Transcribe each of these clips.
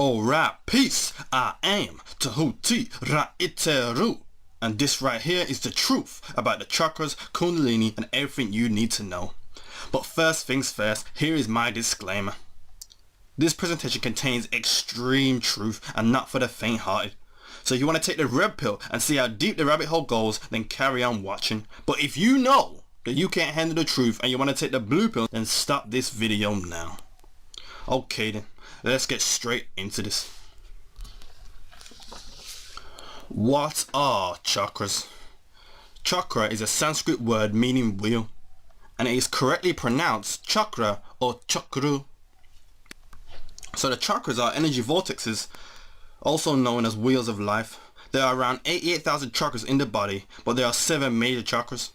Alright, peace. I am Tahuti Ra'iteru. And this right here is the truth about the chakras, Kundalini, and everything you need to know. But first things first, here is my disclaimer. This presentation contains extreme truth and not for the faint-hearted. So if you want to take the red pill and see how deep the rabbit hole goes, then carry on watching. But if you know that you can't handle the truth and you want to take the blue pill, then stop this video now. Okay then, let's get straight into this. What are chakras? Chakra is a Sanskrit word meaning wheel, and it is correctly pronounced chakra or chakru. So the chakras are energy vortexes, also known as wheels of life. There are around 88,000 chakras in the body, but there are 7 major chakras.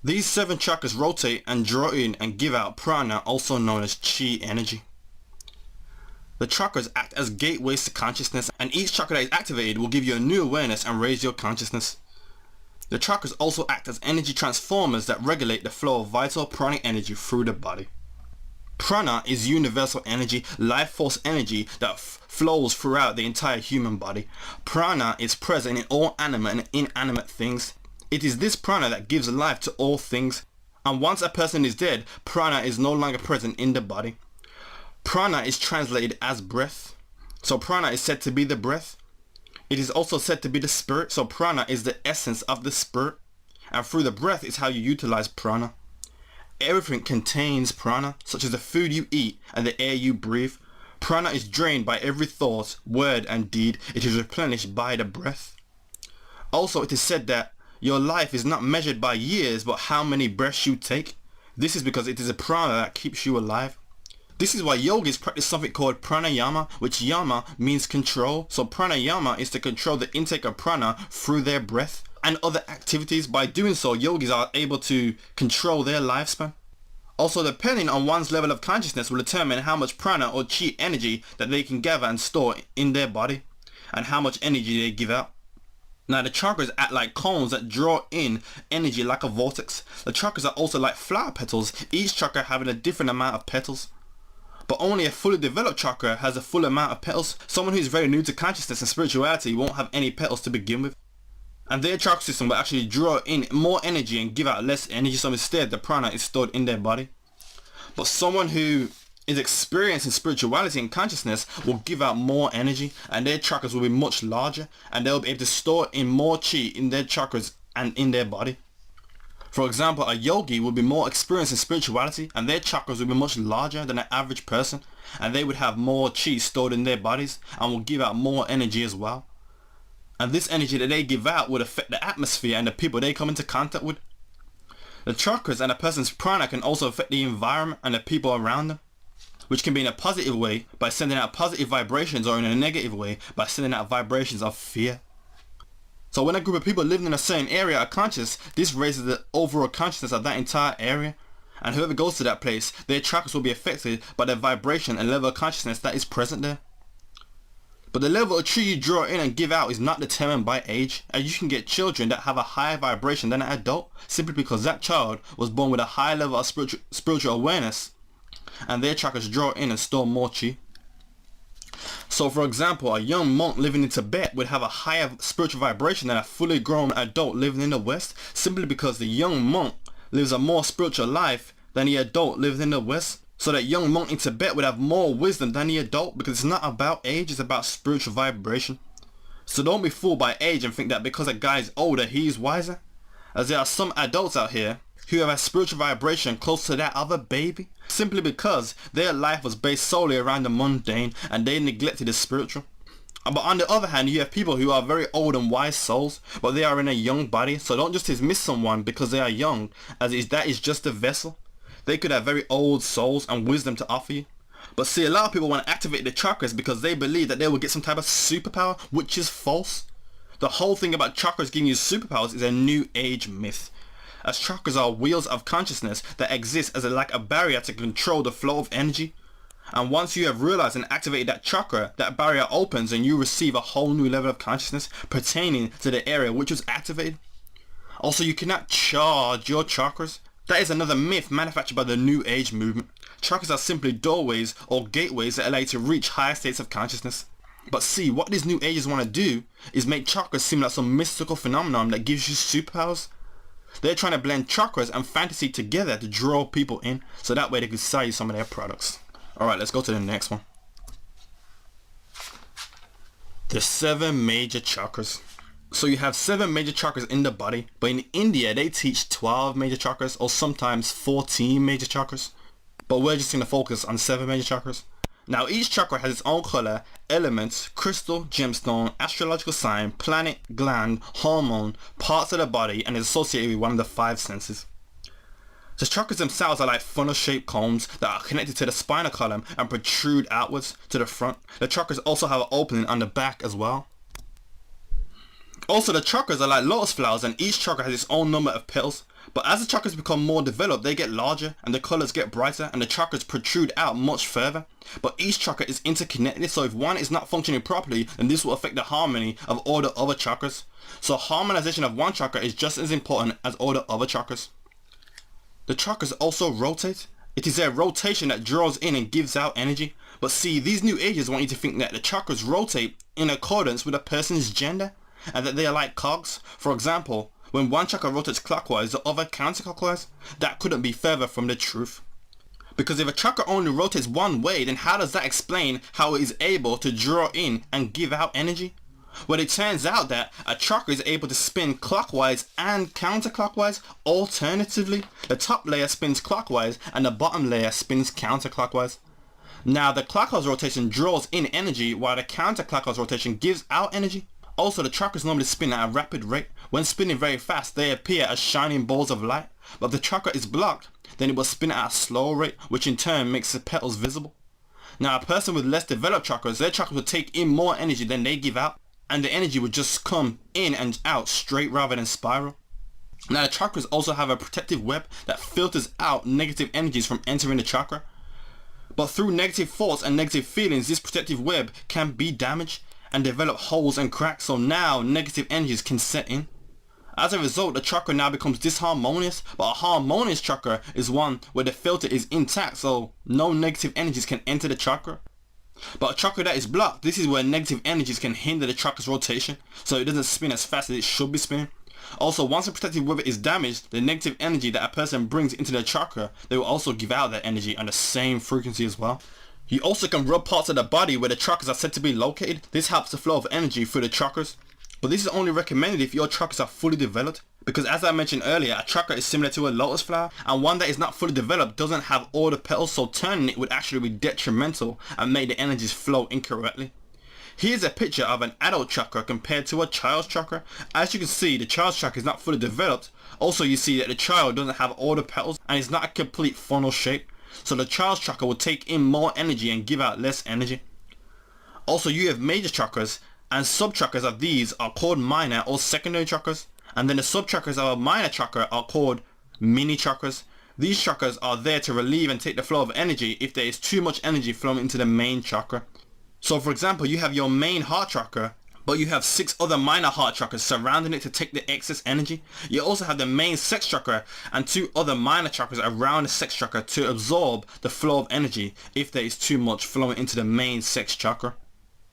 These 7 chakras rotate and draw in and give out prana, also known as chi energy. The chakras act as gateways to consciousness, and each chakra that is activated will give you a new awareness and raise your consciousness. The chakras also act as energy transformers that regulate the flow of vital pranic energy through the body. Prana is universal energy, life force energy that flows throughout the entire human body. Prana is present in all animate and inanimate things. It is this prana that gives life to all things. And once a person is dead, prana is no longer present in the body. Prana is translated as breath. So prana is said to be the breath. It is also said to be the spirit. So prana is the essence of the spirit. And through the breath is how you utilize prana. Everything contains prana, such as the food you eat and the air you breathe. Prana is drained by every thought, word and deed. It is replenished by the breath. Also, it is said that your life is not measured by years but how many breaths you take. This is because it is a prana that keeps you alive. This is why yogis practice something called pranayama, which yama means control. So pranayama is to control the intake of prana through their breath and other activities. By doing so, yogis are able to control their lifespan. Also, depending on one's level of consciousness will determine how much prana or chi energy that they can gather and store in their body and how much energy they give out. Now the chakras act like cones that draw in energy like a vortex. The chakras are also like flower petals, each chakra having a different amount of petals. But only a fully developed chakra has a full amount of petals. Someone who is very new to consciousness and spirituality won't have any petals to begin with. And their chakra system will actually draw in more energy and give out less energy, so instead the prana is stored in their body. But someone who is experienced in spirituality and consciousness will give out more energy, and their chakras will be much larger, and they'll be able to store in more chi in their chakras and in their body. For example, a yogi will be more experienced in spirituality and their chakras will be much larger than an average person, and they would have more chi stored in their bodies and will give out more energy as well. And this energy that they give out would affect the atmosphere and the people they come into contact with. The chakras and a person's prana can also affect the environment and the people around them, which can be in a positive way by sending out positive vibrations, or in a negative way by sending out vibrations of fear. So when a group of people living in a certain area are conscious, this raises the overall consciousness of that entire area, and whoever goes to that place, their chakras will be affected by the vibration and level of consciousness that is present there. But the level of chi you draw in and give out is not determined by age, and you can get children that have a higher vibration than an adult simply because that child was born with a high level of spiritual awareness, and their chakras draw in and store more chi. So for example, a young monk living in Tibet would have a higher spiritual vibration than a fully grown adult living in the West, simply because the young monk lives a more spiritual life than the adult living in the West. So that young monk in Tibet would have more wisdom than the adult, because it's not about age, it's about spiritual vibration. So don't be fooled by age and think that because a guy is older he's wiser, as there are some adults out here who have a spiritual vibration close to that of a baby, simply because their life was based solely around the mundane and they neglected the spiritual. But on the other hand, you have people who are very old and wise souls, but they are in a young body. So don't just dismiss someone because they are young, as that is just a vessel. They could have very old souls and wisdom to offer you. But see, a lot of people want to activate the chakras because they believe that they will get some type of superpower, which is false. The whole thing about chakras giving you superpowers is a new age myth, as chakras are wheels of consciousness that exist as like a barrier to control the flow of energy. And once you have realized and activated that chakra, that barrier opens and you receive a whole new level of consciousness pertaining to the area which was activated. Also, you cannot charge your chakras. That is another myth manufactured by the New Age movement. Chakras are simply doorways or gateways that allow you to reach higher states of consciousness. But see, what these New Agers want to do is make chakras seem like some mystical phenomenon that gives you superpowers. They're trying to blend chakras and fantasy together to draw people in, so that way they can sell you some of their products. Alright, let's go to the next one. The 7 major chakras. So you have 7 major chakras in the body, but in India they teach 12 major chakras or sometimes 14 major chakras. But we're just going to focus on 7 major chakras. Now each chakra has its own color, elements, crystal, gemstone, astrological sign, planet, gland, hormone, parts of the body, and is associated with one of the 5 senses. The chakras themselves are like funnel-shaped combs that are connected to the spinal column and protrude outwards to the front. The chakras also have an opening on the back as well. Also, the chakras are like lotus flowers, and each chakra has its own number of petals. But as the chakras become more developed, they get larger and the colors get brighter and the chakras protrude out much further. But each chakra is interconnected, so if one is not functioning properly, then this will affect the harmony of all the other chakras. So harmonization of one chakra is just as important as all the other chakras. The chakras also rotate. It is their rotation that draws in and gives out energy. But see, these New Agers want you to think that the chakras rotate in accordance with a person's gender, and that they are like cogs. For example, when one chakra rotates clockwise, the other counterclockwise. That couldn't be further from the truth. Because if a chakra only rotates one way, then how does that explain how it is able to draw in and give out energy? Well, it turns out that a chakra is able to spin clockwise and counterclockwise. Alternatively, the top layer spins clockwise and the bottom layer spins counterclockwise. Now, the clockwise rotation draws in energy while the counterclockwise rotation gives out energy. Also, the chakras normally spin at a rapid rate. When spinning very fast, they appear as shining balls of light. But if the chakra is blocked, then it will spin at a slow rate, which in turn makes the petals visible. Now, a person with less developed chakras, their chakras will take in more energy than they give out, and the energy would just come in and out straight rather than spiral. Now, the chakras also have a protective web that filters out negative energies from entering the chakra. But through negative thoughts and negative feelings, this protective web can be damaged and develop holes and cracks, so now negative energies can set in. As a result, the chakra now becomes disharmonious, but a harmonious chakra is one where the filter is intact, so no negative energies can enter the chakra. But a chakra that is blocked, this is where negative energies can hinder the chakra's rotation, so it doesn't spin as fast as it should be spinning. Also, once the protective web is damaged, the negative energy that a person brings into their chakra, they will also give out that energy on the same frequency as well. You also can rub parts of the body where the chakras are said to be located. This helps the flow of energy through the chakras. But this is only recommended if your chakras are fully developed, because as I mentioned earlier, a chakra is similar to a lotus flower, and one that is not fully developed doesn't have all the petals, so turning it would actually be detrimental and make the energies flow incorrectly. Here's a picture of an adult chakra compared to a child's chakra. As you can see, the child's chakra is not fully developed. Also, you see that the child doesn't have all the petals and is not a complete funnel shape. So the child's chakra will take in more energy and give out less energy. Also, you have major chakras, and sub-chakras of these are called minor or secondary chakras. And then the sub-chakras of a minor chakra are called mini chakras. These chakras are there to relieve and take the flow of energy if there is too much energy flowing into the main chakra. So for example, you have your main heart chakra, but you have 6 other minor heart chakras surrounding it to take the excess energy. You also have the main sex chakra and 2 other minor chakras around the sex chakra to absorb the flow of energy if there is too much flowing into the main sex chakra.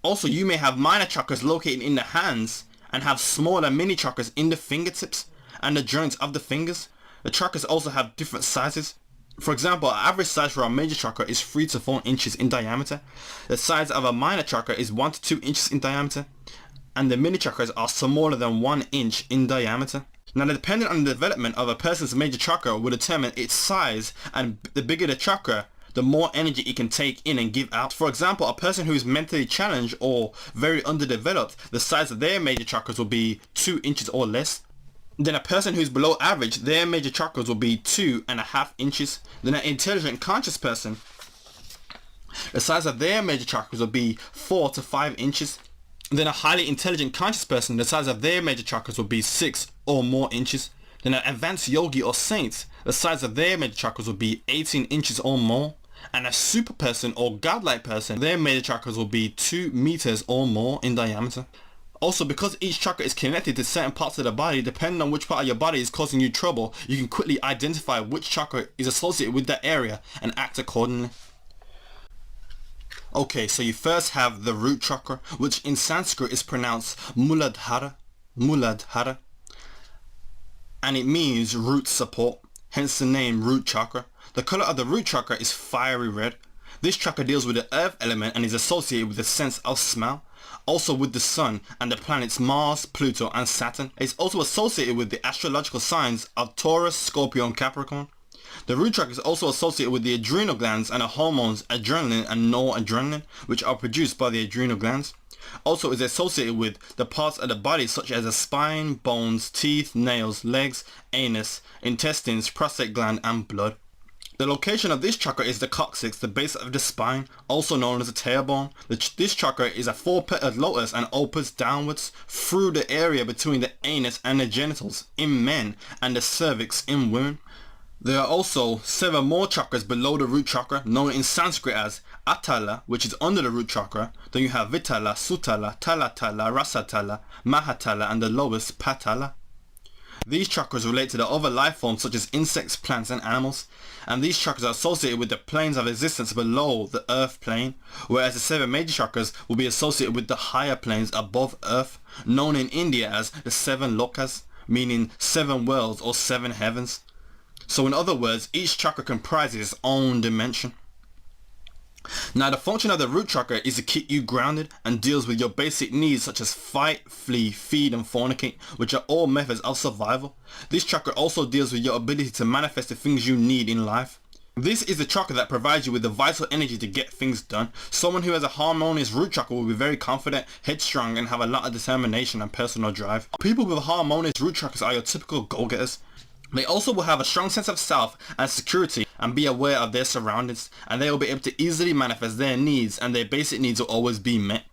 Also, you may have minor chakras located in the hands and have smaller mini chakras in the fingertips and the joints of the fingers. The chakras also have different sizes. For example, an average size for a major chakra is 3 to 4 inches in diameter. The size of a minor chakra is 1 to 2 inches in diameter, and the mini chakras are smaller than 1 inch in diameter. Now, depending on the development of a person's major chakra will determine its size, and the bigger the chakra, the more energy it can take in and give out. For example, a person who is mentally challenged or very underdeveloped, the size of their major chakras will be 2 inches or less. Then a person who's below average, their major chakras will be 2.5 inches. Then an intelligent conscious person, the size of their major chakras will be 4 to 5 inches. Then a highly intelligent conscious person, the size of their major chakras will be 6 or more inches. Then an advanced yogi or saint, the size of their major chakras will be 18 inches or more. And a super person or godlike person, their major chakras will be 2 meters or more in diameter. Also, because each chakra is connected to certain parts of the body, depending on which part of your body is causing you trouble, you can quickly identify which chakra is associated with that area and act accordingly. Okay, so you first have the root chakra, which in Sanskrit is pronounced Muladhara, and it means root support, hence the name root chakra. The color of the root chakra is fiery red. This chakra deals with the earth element and is associated with the sense of smell, also with the sun and the planets Mars, Pluto and Saturn. It's also associated with the astrological signs of Taurus, Scorpio and Capricorn. The root chakra is also associated with the adrenal glands and the hormones adrenaline and noradrenaline, which are produced by the adrenal glands. Also is associated with the parts of the body such as the spine, bones, teeth, nails, legs, anus, intestines, prostate gland and blood. The location of this chakra is the coccyx, the base of the spine, also known as the tailbone. This chakra is a four-petaled lotus and opens downwards through the area between the anus and the genitals in men and the cervix in women. There are also 7 more chakras below the root chakra, known in Sanskrit as Atala, which is under the root chakra. Then you have Vitala, Sutala, Talatala, Rasatala, Mahatala and the lowest Patala. These chakras relate to the other life forms such as insects, plants and animals, and these chakras are associated with the planes of existence below the earth plane, whereas the 7 major chakras will be associated with the higher planes above earth, known in India as the 7 lokas, meaning 7 worlds or 7 heavens. So in other words, each chakra comprises its own dimension. Now the function of the root chakra is to keep you grounded and deals with your basic needs such as fight, flee, feed and fornicate, which are all methods of survival. This chakra also deals with your ability to manifest the things you need in life. This is the chakra that provides you with the vital energy to get things done. Someone who has a harmonious root chakra will be very confident, headstrong and have a lot of determination and personal drive. People with harmonious root chakras are your typical go-getters. They also will have a strong sense of self and security and be aware of their surroundings, and they will be able to easily manifest their needs and their basic needs will always be met.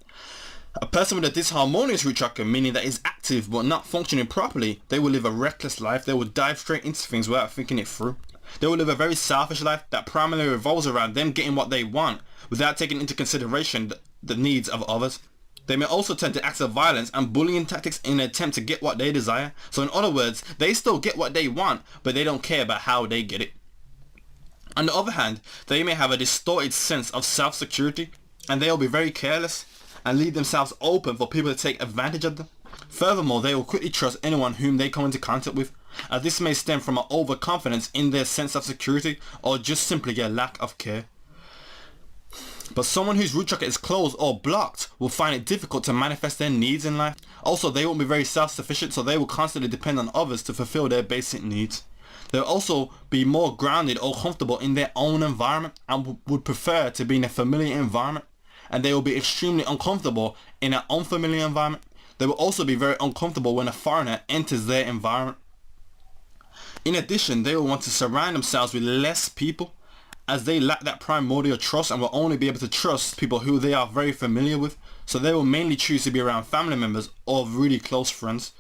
A person with a disharmonious root chakra, meaning that is active but not functioning properly, they will live a reckless life. They will dive straight into things without thinking it through. They will live a very selfish life that primarily revolves around them getting what they want without taking into consideration the needs of others. They may also tend to acts of violence and bullying tactics in an attempt to get what they desire. So in other words, they still get what they want, but they don't care about how they get it. On the other hand, they may have a distorted sense of self-security, and they will be very careless and leave themselves open for people to take advantage of them. Furthermore, they will quickly trust anyone whom they come into contact with, as this may stem from an overconfidence in their sense of security or just simply a lack of care. But someone whose root chakra is closed or blocked will find it difficult to manifest their needs in life. Also, they won't be very self-sufficient, so they will constantly depend on others to fulfill their basic needs. They'll also be more grounded or comfortable in their own environment and would prefer to be in a familiar environment. And they will be extremely uncomfortable in an unfamiliar environment. They will also be very uncomfortable when a foreigner enters their environment. In addition, they will want to surround themselves with less people, as they lack that primordial trust and will only be able to trust people who they are very familiar with, so they will mainly choose to be around family members or really close friends.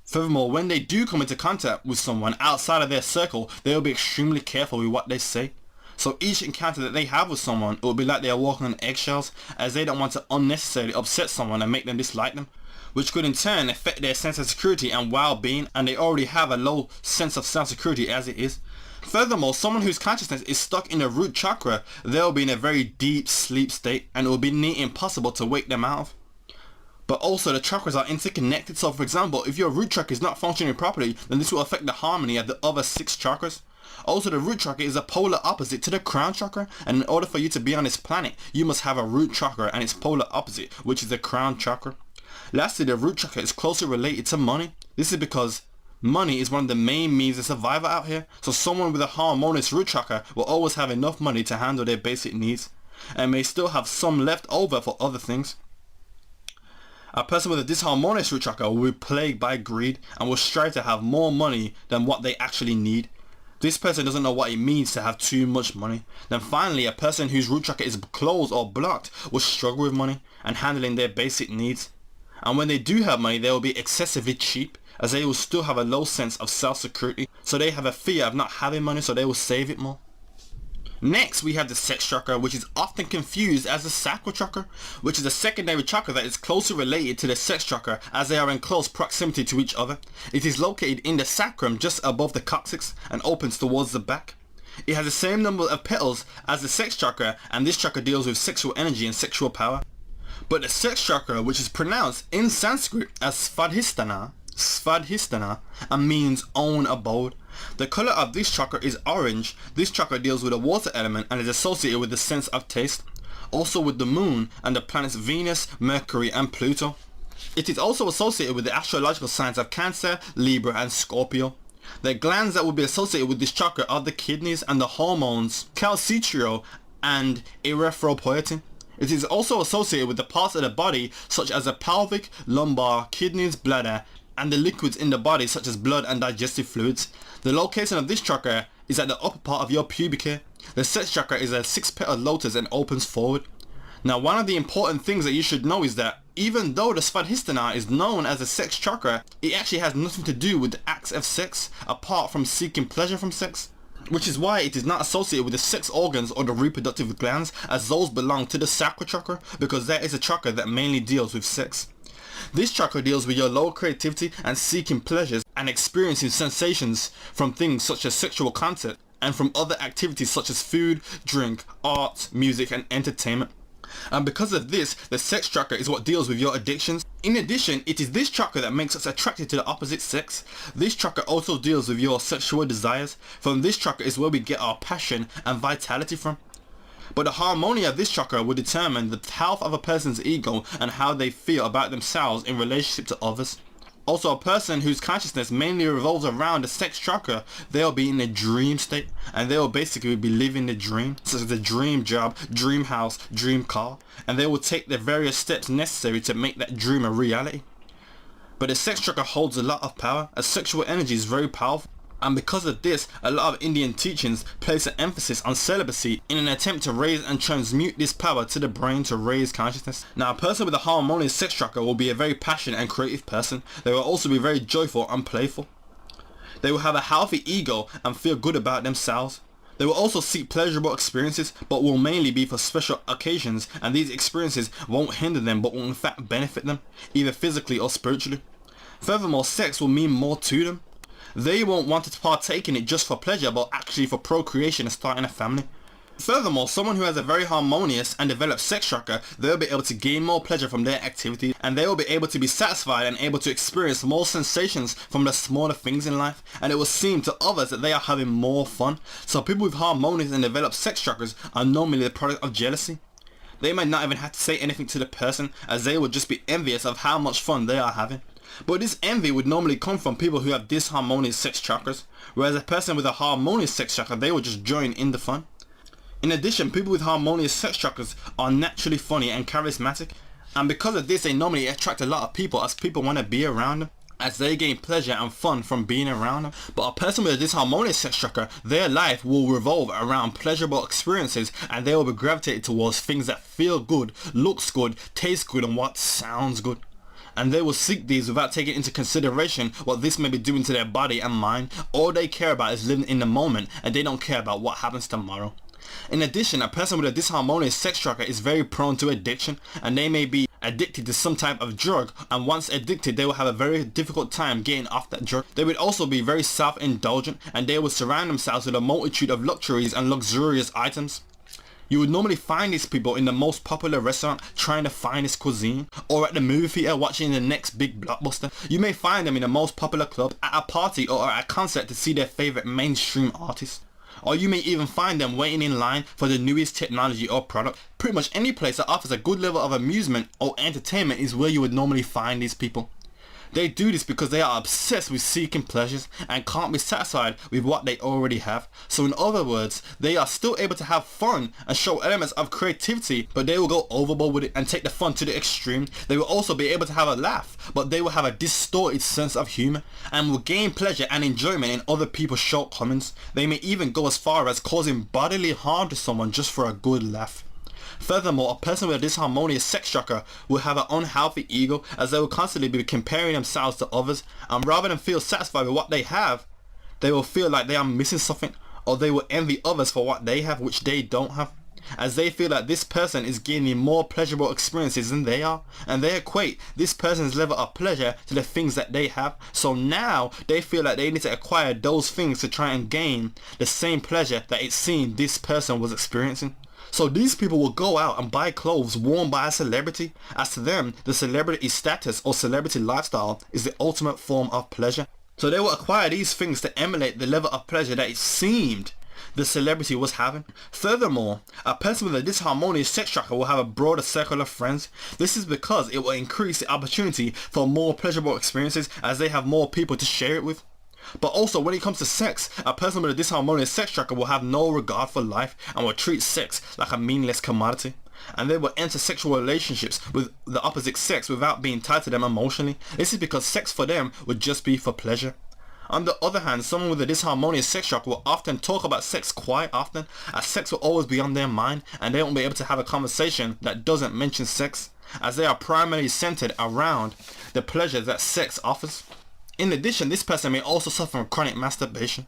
Furthermore, when they do come into contact with someone outside of their circle, they will be extremely careful with what they say. So each encounter that they have with someone, it will be like they are walking on eggshells, as they don't want to unnecessarily upset someone and make them dislike them, which could in turn affect their sense of security and well-being, and they already have a low sense of self-security as it is. Furthermore, someone whose consciousness is stuck in the root chakra, they'll be in a very deep sleep state and it will be near impossible to wake them out of. But also the chakras are interconnected, so for example, if your root chakra is not functioning properly, then this will affect the harmony of the other 6 chakras. Also, the root chakra is a polar opposite to the crown chakra, and in order for you to be on this planet, you must have a root chakra and its polar opposite, which is the crown chakra. Lastly, the root chakra is closely related to money. This is because money is one of the main means of survival out here, so someone with a harmonious root chakra will always have enough money to handle their basic needs, and may still have some left over for other things. A person with a disharmonious root chakra will be plagued by greed and will strive to have more money than what they actually need. This person doesn't know what it means to have too much money. Then finally, a person whose root chakra is closed or blocked will struggle with money and handling their basic needs. And when they do have money, they will be excessively cheap, as they will still have a low sense of self-security, so they have a fear of not having money, so they will save it more. Next, we have the sex chakra, which is often confused as the sacral chakra, which is a secondary chakra that is closely related to the sex chakra as they are in close proximity to each other. It is located in the sacrum just above the coccyx and opens towards the back. It has the same number of petals as the sex chakra, and this chakra deals with sexual energy and sexual power. But the sex chakra, which is pronounced in Sanskrit as Svadhisthana, and means own abode. The color of this chakra is orange. This chakra deals with the water element and is associated with the sense of taste, also with the moon and the planets Venus, Mercury and Pluto. It is also associated with the astrological signs of Cancer, Libra and Scorpio. The glands that will be associated with this chakra are the kidneys and the hormones calcitriol and erythropoietin. It is also associated with the parts of the body such as the pelvic, lumbar, kidneys, bladder, and the liquids in the body such as blood and digestive fluids. The location of this chakra is at the upper part of your pubic hair. The sex chakra is a 6-petaled lotus and opens forward. Now, one of the important things that you should know is that even though the Svadhisthana is known as a sex chakra, it actually has nothing to do with the acts of sex apart from seeking pleasure from sex, which is why it is not associated with the sex organs or the reproductive glands, as those belong to the sacral chakra, because that is a chakra that mainly deals with sex. This chakra deals with your lower creativity and seeking pleasures and experiencing sensations from things such as sexual contact and from other activities such as food, drink, art, music and entertainment. And because of this, the sex chakra is what deals with your addictions. In addition, it is this chakra that makes us attracted to the opposite sex. This chakra also deals with your sexual desires. From this chakra is where we get our passion and vitality from. But the harmony of this chakra will determine the health of a person's ego and how they feel about themselves in relationship to others. Also, a person whose consciousness mainly revolves around the sex chakra, they'll be in a dream state, and they'll basically be living the dream, such as a dream job, dream house, dream car, and they will take the various steps necessary to make that dream a reality. But the sex chakra holds a lot of power, as sexual energy is very powerful. And because of this, a lot of Indian teachings place an emphasis on celibacy in an attempt to raise and transmute this power to the brain to raise consciousness. Now, a person with a harmonious sex chakra will be a very passionate and creative person. They will also be very joyful and playful. They will have a healthy ego and feel good about themselves. They will also seek pleasurable experiences, but will mainly be for special occasions, and these experiences won't hinder them but will in fact benefit them, either physically or spiritually. Furthermore, sex will mean more to them. They won't want to partake in it just for pleasure, but actually for procreation and starting a family. Furthermore, someone who has a very harmonious and developed sex chakra, they'll be able to gain more pleasure from their activity, and they will be able to be satisfied and able to experience more sensations from the smaller things in life, and it will seem to others that they are having more fun. So people with harmonious and developed sex chakras are normally the product of jealousy. They might not even have to say anything to the person, as they would just be envious of how much fun they are having. But this envy would normally come from people who have disharmonious sex chakras, whereas a person with a harmonious sex chakra, they would just join in the fun. In addition, people with harmonious sex chakras are naturally funny and charismatic, and because of this they normally attract a lot of people, as people want to be around them, as they gain pleasure and fun from being around them. But a person with a disharmonious sex chakra, their life will revolve around pleasurable experiences, and they will be gravitated towards things that feel good, looks good, taste good and what sounds good. And they will seek these without taking into consideration what this may be doing to their body and mind. All they care about is living in the moment, and they don't care about what happens tomorrow. In addition, a person with a disharmonious sex chakra is very prone to addiction, and they may be addicted to some type of drug, and once addicted they will have a very difficult time getting off that drug. They would also be very self-indulgent, and they will surround themselves with a multitude of luxuries and luxurious items. You would normally find these people in the most popular restaurant trying to find this cuisine, or at the movie theater watching the next big blockbuster. You may find them in the most popular club, at a party or at a concert to see their favorite mainstream artist. Or you may even find them waiting in line for the newest technology or product. Pretty much any place that offers a good level of amusement or entertainment is where you would normally find these people. They do this because they are obsessed with seeking pleasures and can't be satisfied with what they already have. So in other words, they are still able to have fun and show elements of creativity, but they will go overboard with it and take the fun to the extreme. They will also be able to have a laugh, but they will have a distorted sense of humor and will gain pleasure and enjoyment in other people's shortcomings. They may even go as far as causing bodily harm to someone just for a good laugh. Furthermore, a person with a disharmonious sex chakra will have an unhealthy ego, as they will constantly be comparing themselves to others, and rather than feel satisfied with what they have, they will feel like they are missing something, or they will envy others for what they have which they don't have, as they feel that this person is gaining more pleasurable experiences than they are, and they equate this person's level of pleasure to the things that they have. So now they feel that they need to acquire those things to try and gain the same pleasure that it seemed this person was experiencing. So these people will go out and buy clothes worn by a celebrity, as to them the celebrity status or celebrity lifestyle is the ultimate form of pleasure. So they will acquire these things to emulate the level of pleasure that it seemed the celebrity was having. Furthermore, a person with a disharmonious sex chakra will have a broader circle of friends. This is because it will increase the opportunity for more pleasurable experiences as they have more people to share it with. But also when it comes to sex, a person with a disharmonious sex chakra will have no regard for life and will treat sex like a meaningless commodity. And they will enter sexual relationships with the opposite sex without being tied to them emotionally. This is because sex for them would just be for pleasure. On the other hand, someone with a disharmonious sex chakra will often talk about sex quite often, as sex will always be on their mind and they won't be able to have a conversation that doesn't mention sex, as they are primarily centered around the pleasure that sex offers. In addition, this person may also suffer from chronic masturbation.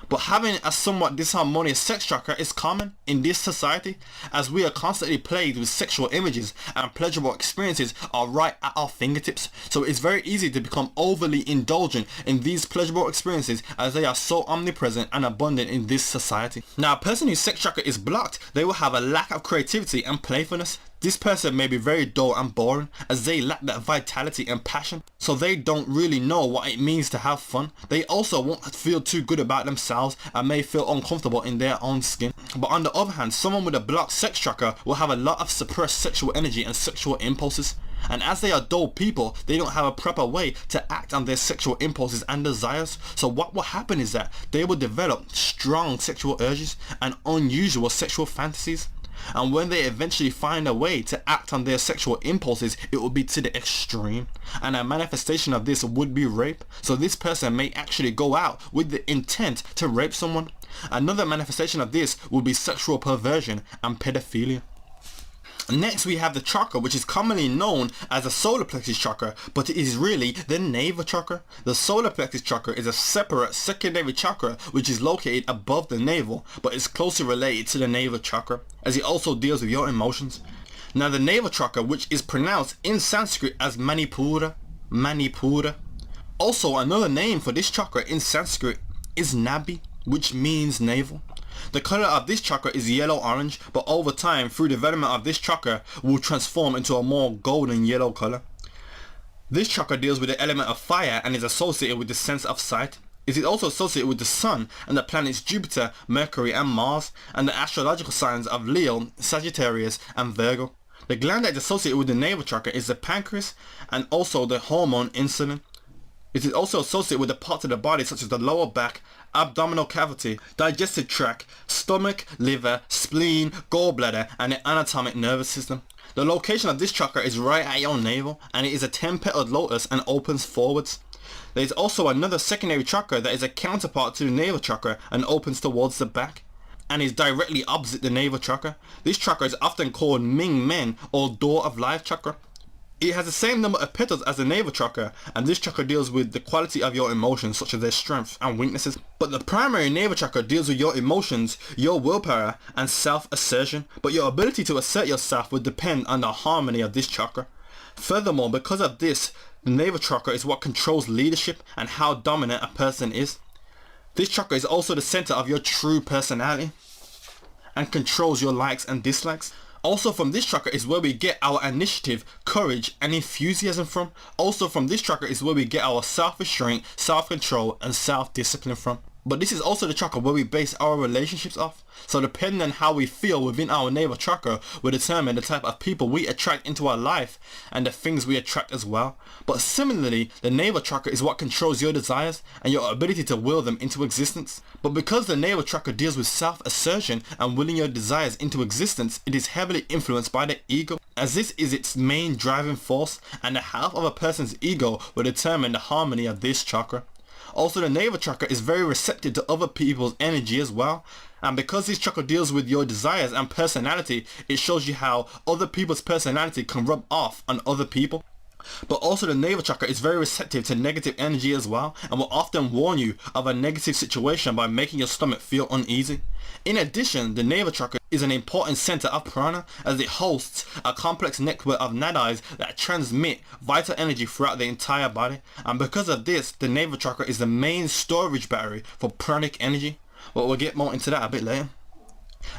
But having a somewhat disharmonious sex chakra is common in this society, as we are constantly plagued with sexual images and pleasurable experiences are right at our fingertips. So it's very easy to become overly indulgent in these pleasurable experiences as they are so omnipresent and abundant in this society. Now, a person whose sex chakra is blocked, they will have a lack of creativity and playfulness. This person may be very dull and boring as they lack that vitality and passion, so they don't really know what it means to have fun. They also won't feel too good about themselves and may feel uncomfortable in their own skin. But on the other hand, someone with a blocked sex chakra will have a lot of suppressed sexual energy and sexual impulses. And as they are dull people, they don't have a proper way to act on their sexual impulses and desires. So what will happen is that they will develop strong sexual urges and unusual sexual fantasies. And when they eventually find a way to act on their sexual impulses, it will be to the extreme. And a manifestation of this would be rape. So this person may actually go out with the intent to rape someone. Another manifestation of this would be sexual perversion and pedophilia. Next we have the chakra, which is commonly known as the solar plexus chakra, but it is really the navel chakra. The solar plexus chakra is a separate secondary chakra which is located above the navel, but is closely related to the navel chakra, as it also deals with your emotions. Now the navel chakra, which is pronounced in Sanskrit as Manipura. Also another name for this chakra in Sanskrit is Nadi, which means navel. The color of this chakra is yellow-orange, but over time, through development of this chakra, will transform into a more golden yellow color. This chakra deals with the element of fire and is associated with the sense of sight. It is also associated with the sun and the planets Jupiter, Mercury and Mars, and the astrological signs of Leo, Sagittarius and Virgo. The gland that is associated with the navel chakra is the pancreas and also the hormone insulin. It is also associated with the parts of the body such as the lower back, abdominal cavity, digestive tract, stomach, liver, spleen, gallbladder and the anatomic nervous system. The location of this chakra is right at your navel and it is a 10-petaled lotus and opens forwards. There is also another secondary chakra that is a counterpart to the navel chakra and opens towards the back and is directly opposite the navel chakra. This chakra is often called Ming Men or Door of Life chakra. It has the same number of petals as the navel chakra, and this chakra deals with the quality of your emotions such as their strengths and weaknesses. But the primary navel chakra deals with your emotions, your willpower and self-assertion, but your ability to assert yourself would depend on the harmony of this chakra. Furthermore, because of this, the navel chakra is what controls leadership and how dominant a person is. This chakra is also the center of your true personality and controls your likes and dislikes. Also from this chakra is where we get our initiative, courage and enthusiasm from. Also from this chakra is where we get our self-restraint, self-control and self-discipline from. But this is also the chakra where we base our relationships off. So depending on how we feel within our navel chakra will determine the type of people we attract into our life and the things we attract as well. But similarly, the navel chakra is what controls your desires and your ability to will them into existence. But because the navel chakra deals with self-assertion and willing your desires into existence, it is heavily influenced by the ego, as this is its main driving force, and the health of a person's ego will determine the harmony of this chakra. Also, the navel chakra is very receptive to other people's energy as well. And because this chakra deals with your desires and personality, it shows you how other people's personality can rub off on other people. But also the navel chakra is very receptive to negative energy as well, and will often warn you of a negative situation by making your stomach feel uneasy. In addition, the navel chakra is an important center of prana, as it hosts a complex network of nadis that transmit vital energy throughout the entire body, and because of this, the navel chakra is the main storage battery for pranic energy. But we'll get more into that a bit later.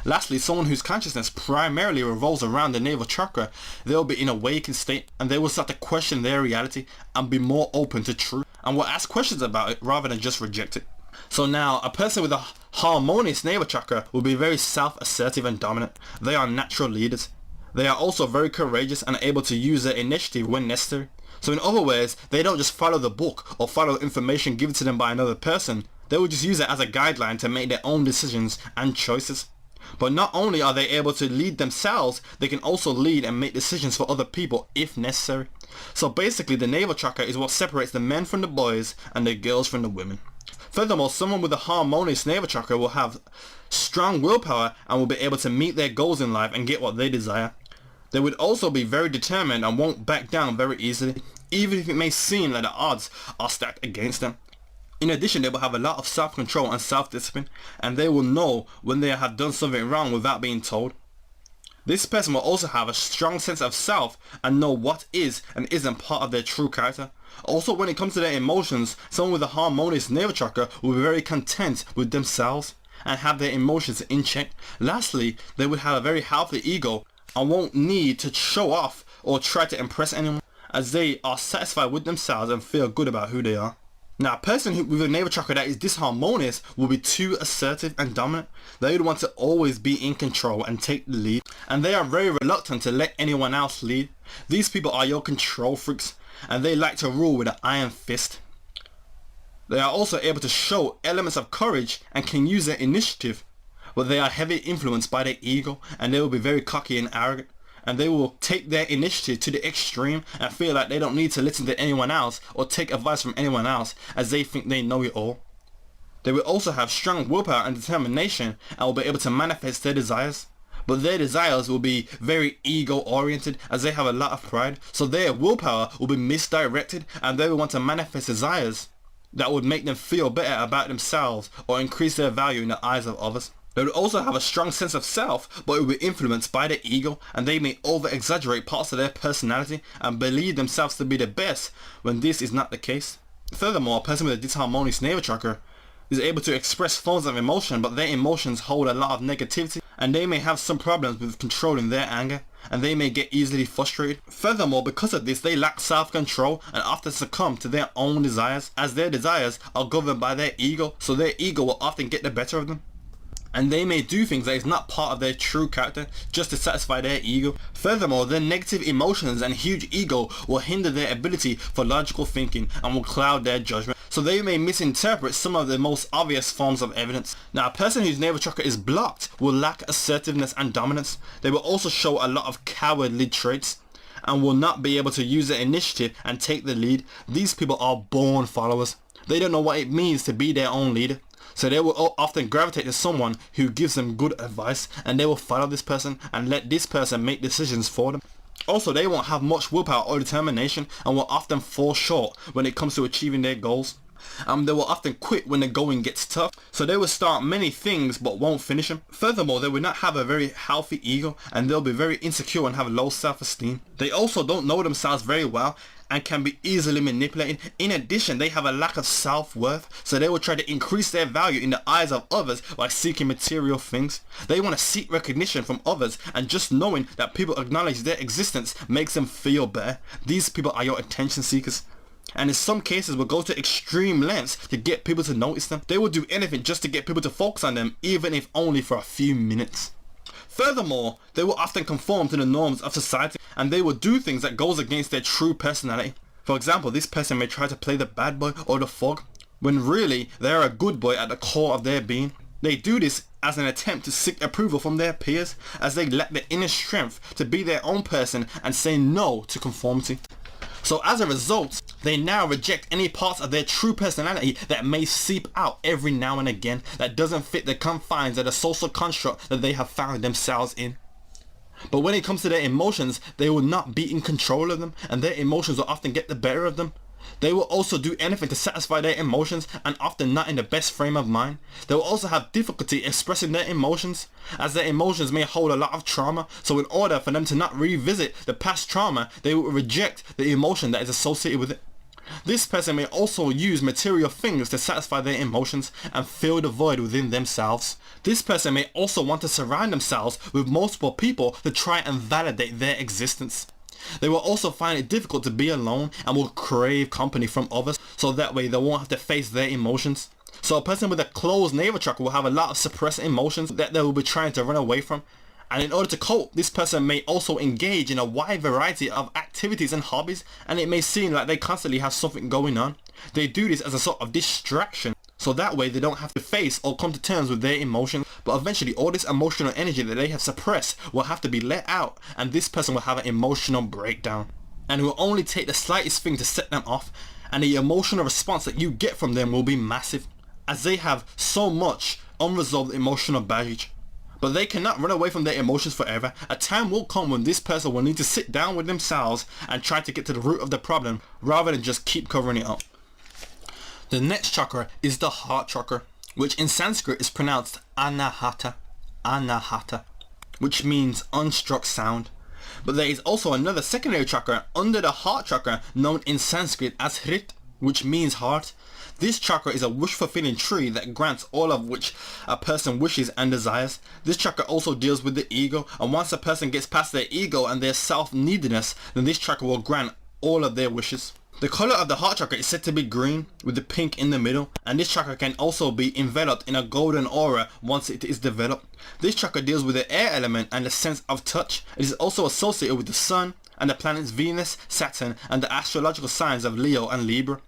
Lastly, someone whose consciousness primarily revolves around the navel chakra, they will be in a awakened state, and they will start to question their reality and be more open to truth, and will ask questions about it rather than just reject it. So now, a person with a harmonious navel chakra will be very self-assertive and dominant. They are natural leaders. They are also very courageous and able to use their initiative when necessary. So in other words, they don't just follow the book or follow information given to them by another person. They will just use it as a guideline to make their own decisions and choices. But not only are they able to lead themselves, they can also lead and make decisions for other people if necessary. So basically, the navel chakra is what separates the men from the boys and the girls from the women. Furthermore, someone with a harmonious navel chakra will have strong willpower and will be able to meet their goals in life and get what they desire. They would also be very determined and won't back down very easily, even if it may seem like the odds are stacked against them. In addition, they will have a lot of self-control and self-discipline, and they will know when they have done something wrong without being told. This person will also have a strong sense of self and know what is and isn't part of their true character. Also, when it comes to their emotions, someone with a harmonious navel chakra will be very content with themselves and have their emotions in check. Lastly, they will have a very healthy ego and won't need to show off or try to impress anyone, as they are satisfied with themselves and feel good about who they are. Now, a person with a navel chakra that is disharmonious will be too assertive and dominant. They would want to always be in control and take the lead, and they are very reluctant to let anyone else lead. These people are your control freaks, and they like to rule with an iron fist. They are also able to show elements of courage and can use their initiative, but they are heavily influenced by their ego, and they will be very cocky and arrogant. And they will take their initiative to the extreme and feel like they don't need to listen to anyone else or take advice from anyone else, as they think they know it all. They will also have strong willpower and determination and will be able to manifest their desires. But their desires will be very ego oriented, as they have a lot of pride, so their willpower will be misdirected, and they will want to manifest desires that would make them feel better about themselves or increase their value in the eyes of others. They will also have a strong sense of self, but it will be influenced by their ego, and they may over-exaggerate parts of their personality and believe themselves to be the best when this is not the case. Furthermore, a person with a disharmonious navel chakra is able to express forms of emotion, but their emotions hold a lot of negativity, and they may have some problems with controlling their anger, and they may get easily frustrated. Furthermore, because of this, they lack self-control and often succumb to their own desires, as their desires are governed by their ego, so their ego will often get the better of them. And they may do things that is not part of their true character just to satisfy their ego. Furthermore, their negative emotions and huge ego will hinder their ability for logical thinking and will cloud their judgment, so they may misinterpret some of the most obvious forms of evidence. Now, a person whose navel chakra is blocked will lack assertiveness and dominance. They will also show a lot of cowardly traits and will not be able to use their initiative and take the lead. These people are born followers. They don't know what it means to be their own leader. So they will often gravitate to someone who gives them good advice, and they will follow this person and let this person make decisions for them. Also, they won't have much willpower or determination and will often fall short when it comes to achieving their goals. They will often quit when the going gets tough, so they will start many things but won't finish them. Furthermore, they will not have a very healthy ego, and they'll be very insecure and have low self-esteem. They also don't know themselves very well and can be easily manipulated. In addition, they have a lack of self-worth, so they will try to increase their value in the eyes of others by seeking material things. They want to seek recognition from others, and just knowing that people acknowledge their existence makes them feel better. These people are your attention seekers, and in some cases will go to extreme lengths to get people to notice them. They will do anything just to get people to focus on them, even if only for a few minutes. Furthermore, they will often conform to the norms of society, and they will do things that goes against their true personality. For example, this person may try to play the bad boy or the thug, when really they are a good boy at the core of their being. They do this as an attempt to seek approval from their peers, as they lack the inner strength to be their own person and say no to conformity. So as a result, they now reject any parts of their true personality that may seep out every now and again that doesn't fit the confines of the social construct that they have found themselves in. But when it comes to their emotions, they will not be in control of them, and their emotions will often get the better of them. They will also do anything to satisfy their emotions, and often not in the best frame of mind. They will also have difficulty expressing their emotions, as their emotions may hold a lot of trauma, so in order for them to not revisit the past trauma, they will reject the emotion that is associated with it. This person may also use material things to satisfy their emotions and fill the void within themselves. This person may also want to surround themselves with multiple people to try and validate their existence. They will also find it difficult to be alone and will crave company from others, so that way they won't have to face their emotions. So a person with a closed navel chakra will have a lot of suppressed emotions that they will be trying to run away from. And in order to cope, this person may also engage in a wide variety of activities and hobbies, and it may seem like they constantly have something going on. They do this as a sort of distraction, so that way they don't have to face or come to terms with their emotions, but eventually all this emotional energy that they have suppressed will have to be let out, and this person will have an emotional breakdown. And it will only take the slightest thing to set them off, and the emotional response that you get from them will be massive, as they have so much unresolved emotional baggage. But they cannot run away from their emotions forever. A time will come when this person will need to sit down with themselves and try to get to the root of the problem, rather than just keep covering it up. The next chakra is the heart chakra, which in Sanskrit is pronounced anahata, which means unstruck sound. But there is also another secondary chakra under the heart chakra known in Sanskrit as hrit, which means heart. This chakra is a wish-fulfilling tree that grants all of which a person wishes and desires. This chakra also deals with the ego, and once a person gets past their ego and their self-neededness, then this chakra will grant all of their wishes. The color of the heart chakra is said to be green, with the pink in the middle, and this chakra can also be enveloped in a golden aura once it is developed. This chakra deals with the air element and the sense of touch. It is also associated with the sun and the planets Venus, Saturn, and the astrological signs of Leo and Libra.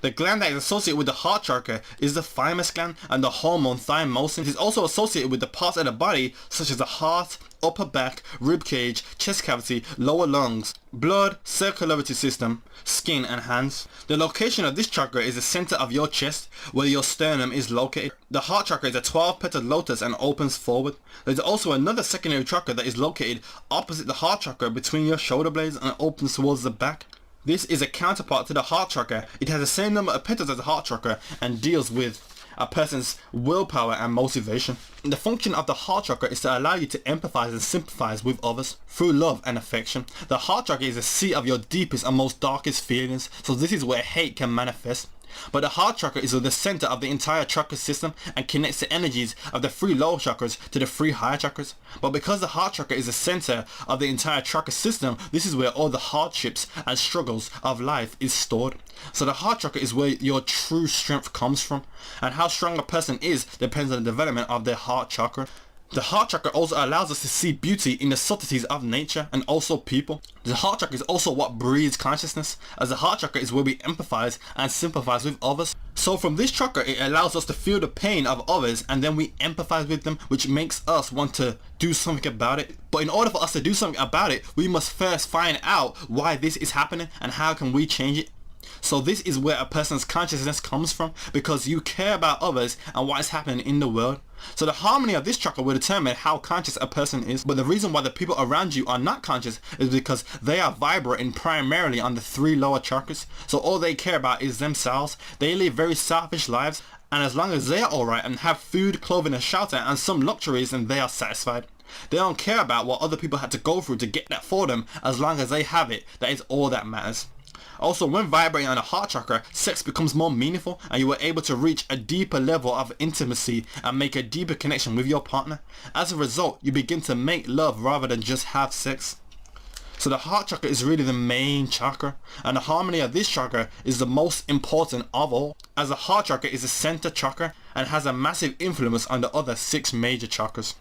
The gland that is associated with the heart chakra is the thymus gland, and the hormone thymosin. It is also associated with the parts of the body such as the heart, upper back, rib cage, chest cavity, lower lungs, blood, circulatory system, skin and hands. The location of this chakra is the center of your chest, where your sternum is located. The heart chakra is a 12-petaled lotus and opens forward. There is also another secondary chakra that is located opposite the heart chakra between your shoulder blades and opens towards the back. This is a counterpart to the heart chakra. It has the same number of petals as the heart chakra and deals with a person's willpower and motivation. The function of the heart chakra is to allow you to empathize and sympathize with others through love and affection. The heart chakra is the seat of your deepest and most darkest feelings, so this is where hate can manifest. But the heart chakra is the center of the entire chakra system and connects the energies of the 3 lower chakras to the 3 higher chakras. But because the heart chakra is the center of the entire chakra system, this is where all the hardships and struggles of life is stored. So the heart chakra is where your true strength comes from, and how strong a person is depends on the development of their heart chakra. The heart chakra also allows us to see beauty in the subtleties of nature and also people. The heart chakra is also what breeds consciousness, as the heart chakra is where we empathize and sympathize with others. So from this chakra, it allows us to feel the pain of others, and then we empathize with them, which makes us want to do something about it. But in order for us to do something about it, we must first find out why this is happening and how can we change it. So this is where a person's consciousness comes from, because you care about others and what is happening in the world. So the harmony of this chakra will determine how conscious a person is. But the reason why the people around you are not conscious is because they are vibrating primarily on the 3 lower chakras. So all they care about is themselves. They live very selfish lives, and as long as they are alright and have food, clothing and shelter and some luxuries, then they are satisfied. They don't care about what other people had to go through to get that for them. As long as they have it, that is all that matters. Also, when vibrating on the heart chakra, sex becomes more meaningful, and you are able to reach a deeper level of intimacy and make a deeper connection with your partner. As a result, you begin to make love rather than just have sex. So the heart chakra is really the main chakra, and the harmony of this chakra is the most important of all, as the heart chakra is the center chakra and has a massive influence on the other 6 major chakras.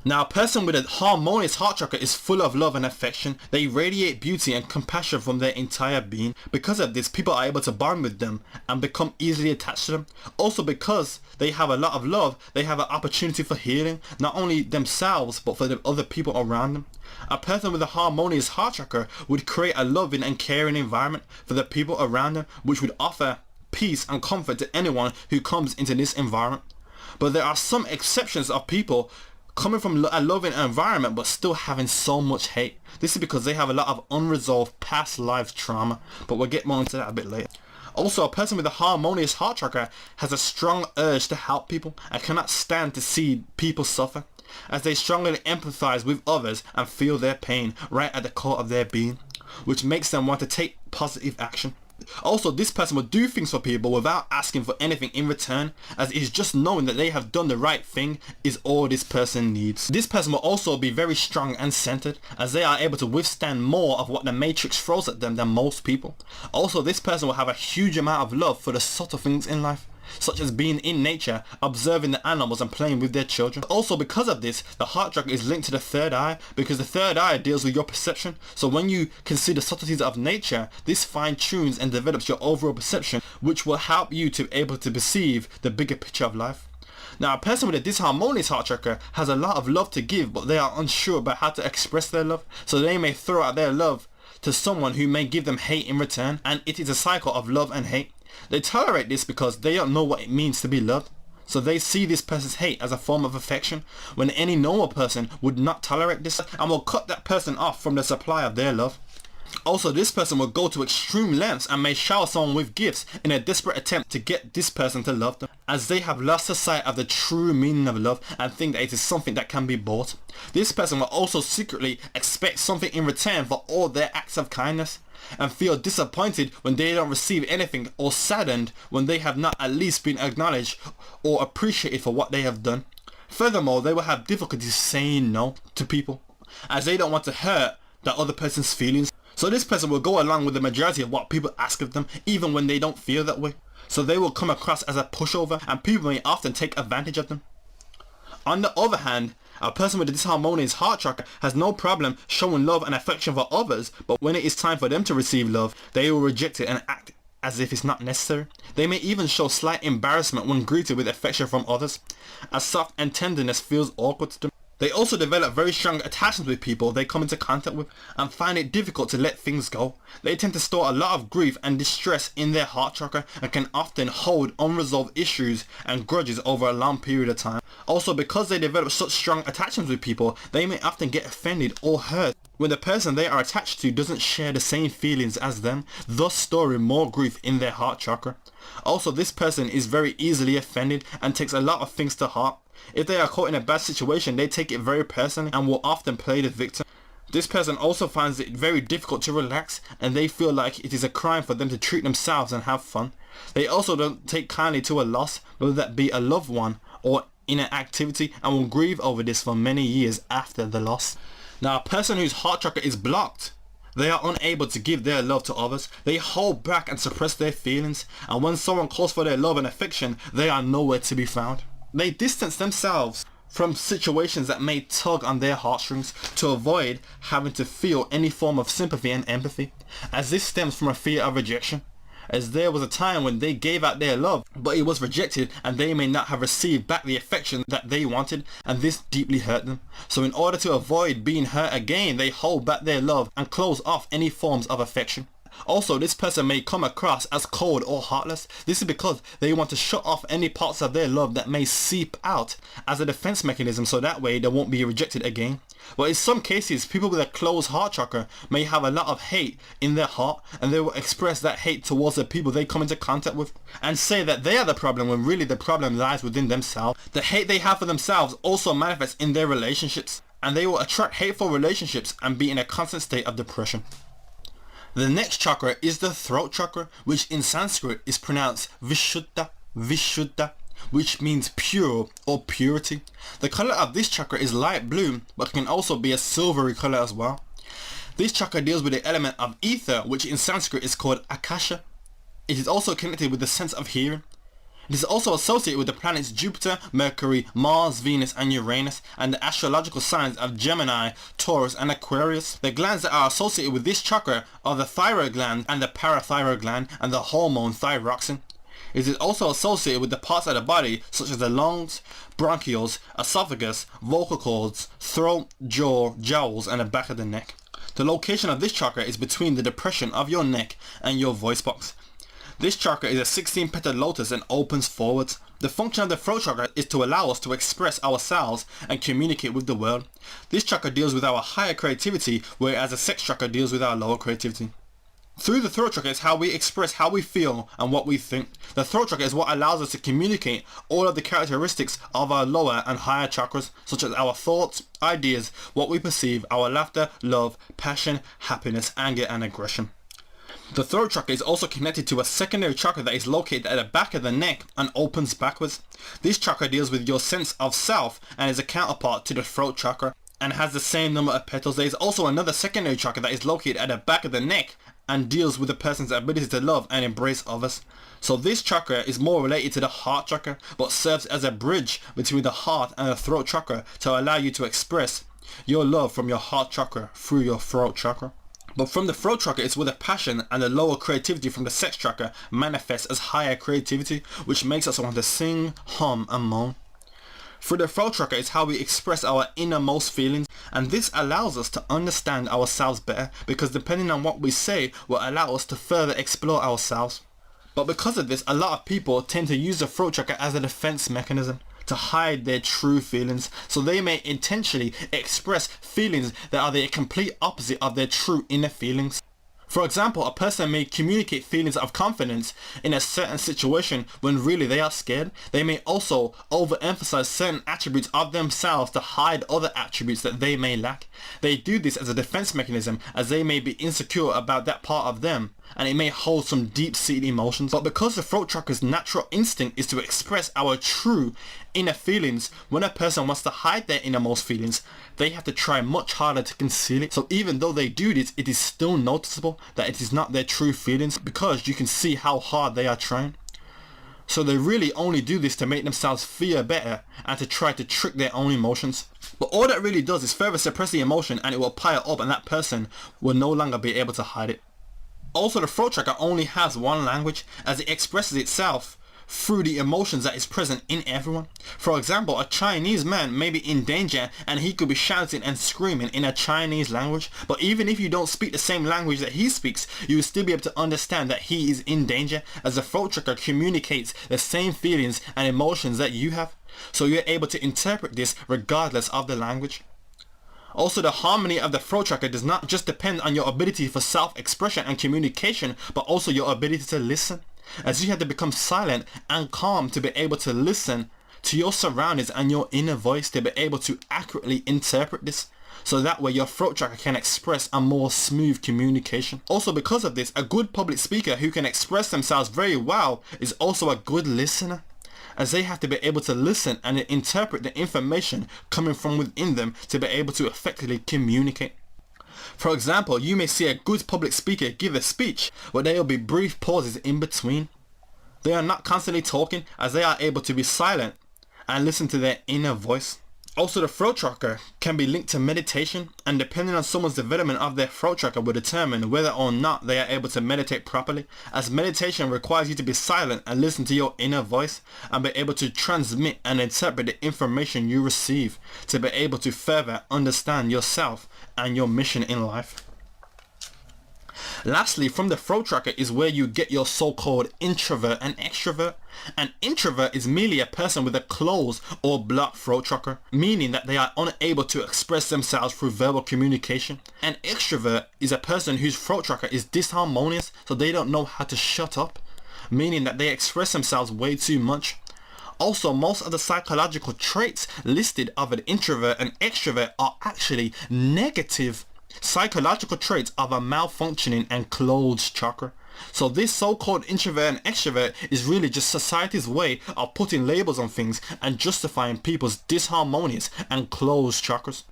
Now, a person with a harmonious heart chakra is full of love and affection. They radiate beauty and compassion from their entire being. Because of this, people are able to bond with them and become easily attached to them. Also, because they have a lot of love, they have an opportunity for healing, not only themselves, but for the other people around them. A person with a harmonious heart chakra would create a loving and caring environment for the people around them, which would offer peace and comfort to anyone who comes into this environment. But there are some exceptions of people coming from a loving environment but still having so much hate. This is because they have a lot of unresolved past life trauma, but we'll get more into that a bit later. Also, a person with a harmonious heart chakra has a strong urge to help people and cannot stand to see people suffer, as they strongly empathize with others and feel their pain right at the core of their being, which makes them want to take positive action. Also, this person will do things for people without asking for anything in return, as it is just knowing that they have done the right thing is all this person needs. This person will also be very strong and centered, as they are able to withstand more of what the matrix throws at them than most people. Also, this person will have a huge amount of love for the subtle things in life, such as being in nature, observing the animals and playing with their children. Also, because of this, the heart chakra is linked to the third eye, because the third eye deals with your perception. So when you consider subtleties of nature, this fine-tunes and develops your overall perception, which will help you to be able to perceive the bigger picture of life. Now, a person with a disharmonious heart chakra has a lot of love to give, but they are unsure about how to express their love, so they may throw out their love to someone who may give them hate in return, and it is a cycle of love and hate. They tolerate this because they don't know what it means to be loved, so they see this person's hate as a form of affection, when any normal person would not tolerate this and will cut that person off from the supply of their love. Also, this person will go to extreme lengths and may shower someone with gifts in a desperate attempt to get this person to love them, as they have lost the sight of the true meaning of love and think that it is something that can be bought. This person will also secretly expect something in return for all their acts of kindness, and feel disappointed when they don't receive anything, or saddened when they have not at least been acknowledged or appreciated for what they have done. Furthermore, they will have difficulties saying no to people, as they don't want to hurt the other person's feelings. So this person will go along with the majority of what people ask of them, even when they don't feel that way. So they will come across as a pushover, and people may often take advantage of them. On the other hand, a person with a disharmonious heart chakra has no problem showing love and affection for others, but when it is time for them to receive love, they will reject it and act as if it's not necessary. They may even show slight embarrassment when greeted with affection from others, as soft and tenderness feels awkward to them. They also develop very strong attachments with people they come into contact with and find it difficult to let things go. They tend to store a lot of grief and distress in their heart chakra and can often hold unresolved issues and grudges over a long period of time. Also, because they develop such strong attachments with people, they may often get offended or hurt when the person they are attached to doesn't share the same feelings as them, thus storing more grief in their heart chakra. Also, this person is very easily offended and takes a lot of things to heart. If they are caught in a bad situation, they take it very personally and will often play the victim. This person also finds it very difficult to relax, and they feel like it is a crime for them to treat themselves and have fun. They also don't take kindly to a loss, whether that be a loved one or in an activity, and will grieve over this for many years after the loss. Now, a person whose heart chakra is blocked, they are unable to give their love to others. They hold back and suppress their feelings, and when someone calls for their love and affection, they are nowhere to be found. They distance themselves from situations that may tug on their heartstrings to avoid having to feel any form of sympathy and empathy, as this stems from a fear of rejection, as there was a time when they gave out their love but it was rejected, and they may not have received back the affection that they wanted, and this deeply hurt them. So in order to avoid being hurt again, they hold back their love and close off any forms of affection. Also, this person may come across as cold or heartless. This is because they want to shut off any parts of their love that may seep out as a defense mechanism, so that way they won't be rejected again. But in some cases, people with a closed heart chakra may have a lot of hate in their heart, and they will express that hate towards the people they come into contact with and say that they are the problem, when really the problem lies within themselves. The hate they have for themselves also manifests in their relationships, and they will attract hateful relationships and be in a constant state of depression. The next chakra is the throat chakra, which in Sanskrit is pronounced Vishuddha, Vishuddha, which means pure or purity. The color of this chakra is light blue, but can also be a silvery color as well. This chakra deals with the element of ether, which in Sanskrit is called Akasha. It is also connected with the sense of hearing. It is also associated with the planets Jupiter, Mercury, Mars, Venus and Uranus, and the astrological signs of Gemini, Taurus and Aquarius. The glands that are associated with this chakra are the thyroid gland and the parathyroid gland, and the hormone thyroxine. It is also associated with the parts of the body such as the lungs, bronchioles, esophagus, vocal cords, throat, jaw, jowls and the back of the neck. The location of this chakra is between the depression of your neck and your voice box. This chakra is a 16-petaled lotus and opens forwards. The function of the throat chakra is to allow us to express ourselves and communicate with the world. This chakra deals with our higher creativity, whereas the sex chakra deals with our lower creativity. Through the throat chakra is how we express how we feel and what we think. The throat chakra is what allows us to communicate all of the characteristics of our lower and higher chakras, such as our thoughts, ideas, what we perceive, our laughter, love, passion, happiness, anger, and aggression. The throat chakra is also connected to a secondary chakra that is located at the back of the neck and opens backwards. This chakra deals with your sense of self and is a counterpart to the throat chakra and has the same number of petals. There is also another secondary chakra that is located at the back of the neck and deals with a person's ability to love and embrace others. So this chakra is more related to the heart chakra, but serves as a bridge between the heart and the throat chakra to allow you to express your love from your heart chakra through your throat chakra. But from the throat chakra is where the passion and the lower creativity from the sex chakra manifests as higher creativity, which makes us want to sing, hum and moan. Through the throat chakra is how we express our innermost feelings, and this allows us to understand ourselves better, because depending on what we say will allow us to further explore ourselves. But because of this, a lot of people tend to use the throat chakra as a defense mechanism to hide their true feelings, so they may intentionally express feelings that are the complete opposite of their true inner feelings. For example, a person may communicate feelings of confidence in a certain situation when really they are scared. They may also overemphasize certain attributes of themselves to hide other attributes that they may lack. They do this as a defense mechanism, as they may be insecure about that part of them, and it may hold some deep-seated emotions. But because the throat chakra's natural instinct is to express our true inner feelings, when a person wants to hide their innermost feelings, they have to try much harder to conceal it. So even though they do this, it is still noticeable that it is not their true feelings, because you can see how hard they are trying. So they really only do this to make themselves feel better and to try to trick their own emotions. But all that really does is further suppress the emotion, and it will pile up, and that person will no longer be able to hide it. Also, the throat chakra only has one language, as it expresses itself through the emotions that is present in everyone. For example, a Chinese man may be in danger and he could be shouting and screaming in a Chinese language, but even if you don't speak the same language that he speaks, you will still be able to understand that he is in danger, as the throat chakra communicates the same feelings and emotions that you have. So you're able to interpret this regardless of the language. Also, the harmony of the throat chakra does not just depend on your ability for self-expression and communication, but also your ability to listen, as you have to become silent and calm to be able to listen to your surroundings and your inner voice, to be able to accurately interpret this, so that way your throat chakra can express a more smooth communication. Also, because of this, a good public speaker who can express themselves very well is also a good listener, as they have to be able to listen and interpret the information coming from within them to be able to effectively communicate. For example, you may see a good public speaker give a speech where there will be brief pauses in between. They are not constantly talking, as they are able to be silent and listen to their inner voice. Also, the throat chakra can be linked to meditation, and depending on someone's development of their throat chakra will determine whether or not they are able to meditate properly, as meditation requires you to be silent and listen to your inner voice and be able to transmit and interpret the information you receive to be able to further understand yourself and your mission in life. Lastly, from the throat chakra is where you get your so-called introvert and extrovert. An introvert is merely a person with a closed or blocked throat chakra, meaning that they are unable to express themselves through verbal communication. An extrovert is a person whose throat chakra is disharmonious, so they don't know how to shut up, meaning that they express themselves way too much. Also, most of the psychological traits listed of an introvert and extrovert are actually negative psychological traits of a malfunctioning and closed chakra. So this so-called introvert and extrovert is really just society's way of putting labels on things and justifying people's disharmonious and closed chakras.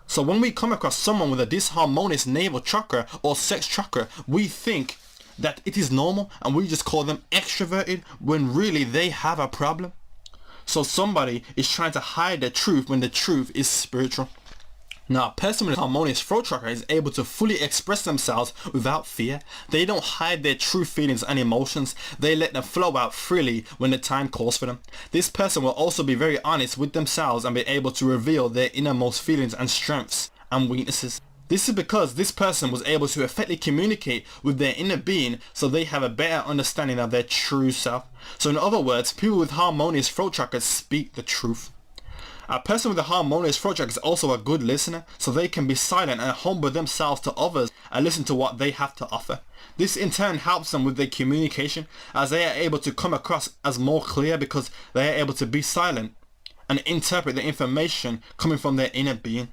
So when we come across someone with a disharmonious navel chakra or sex chakra, we think that it is normal and we just call them extroverted when really they have a problem. So somebody is trying to hide the truth when the truth is spiritual. Now, a person with a harmonious throat chakra is able to fully express themselves without fear. They don't hide their true feelings and emotions. They let them flow out freely when the time calls for them. This person will also be very honest with themselves and be able to reveal their innermost feelings and strengths and weaknesses. This is because this person was able to effectively communicate with their inner being, so they have a better understanding of their true self. So in other words, people with harmonious throat chakras speak the truth. A person with a harmonious throat chakra is also a good listener, so they can be silent and humble themselves to others and listen to what they have to offer. This in turn helps them with their communication, as they are able to come across as more clear because they are able to be silent and interpret the information coming from their inner being.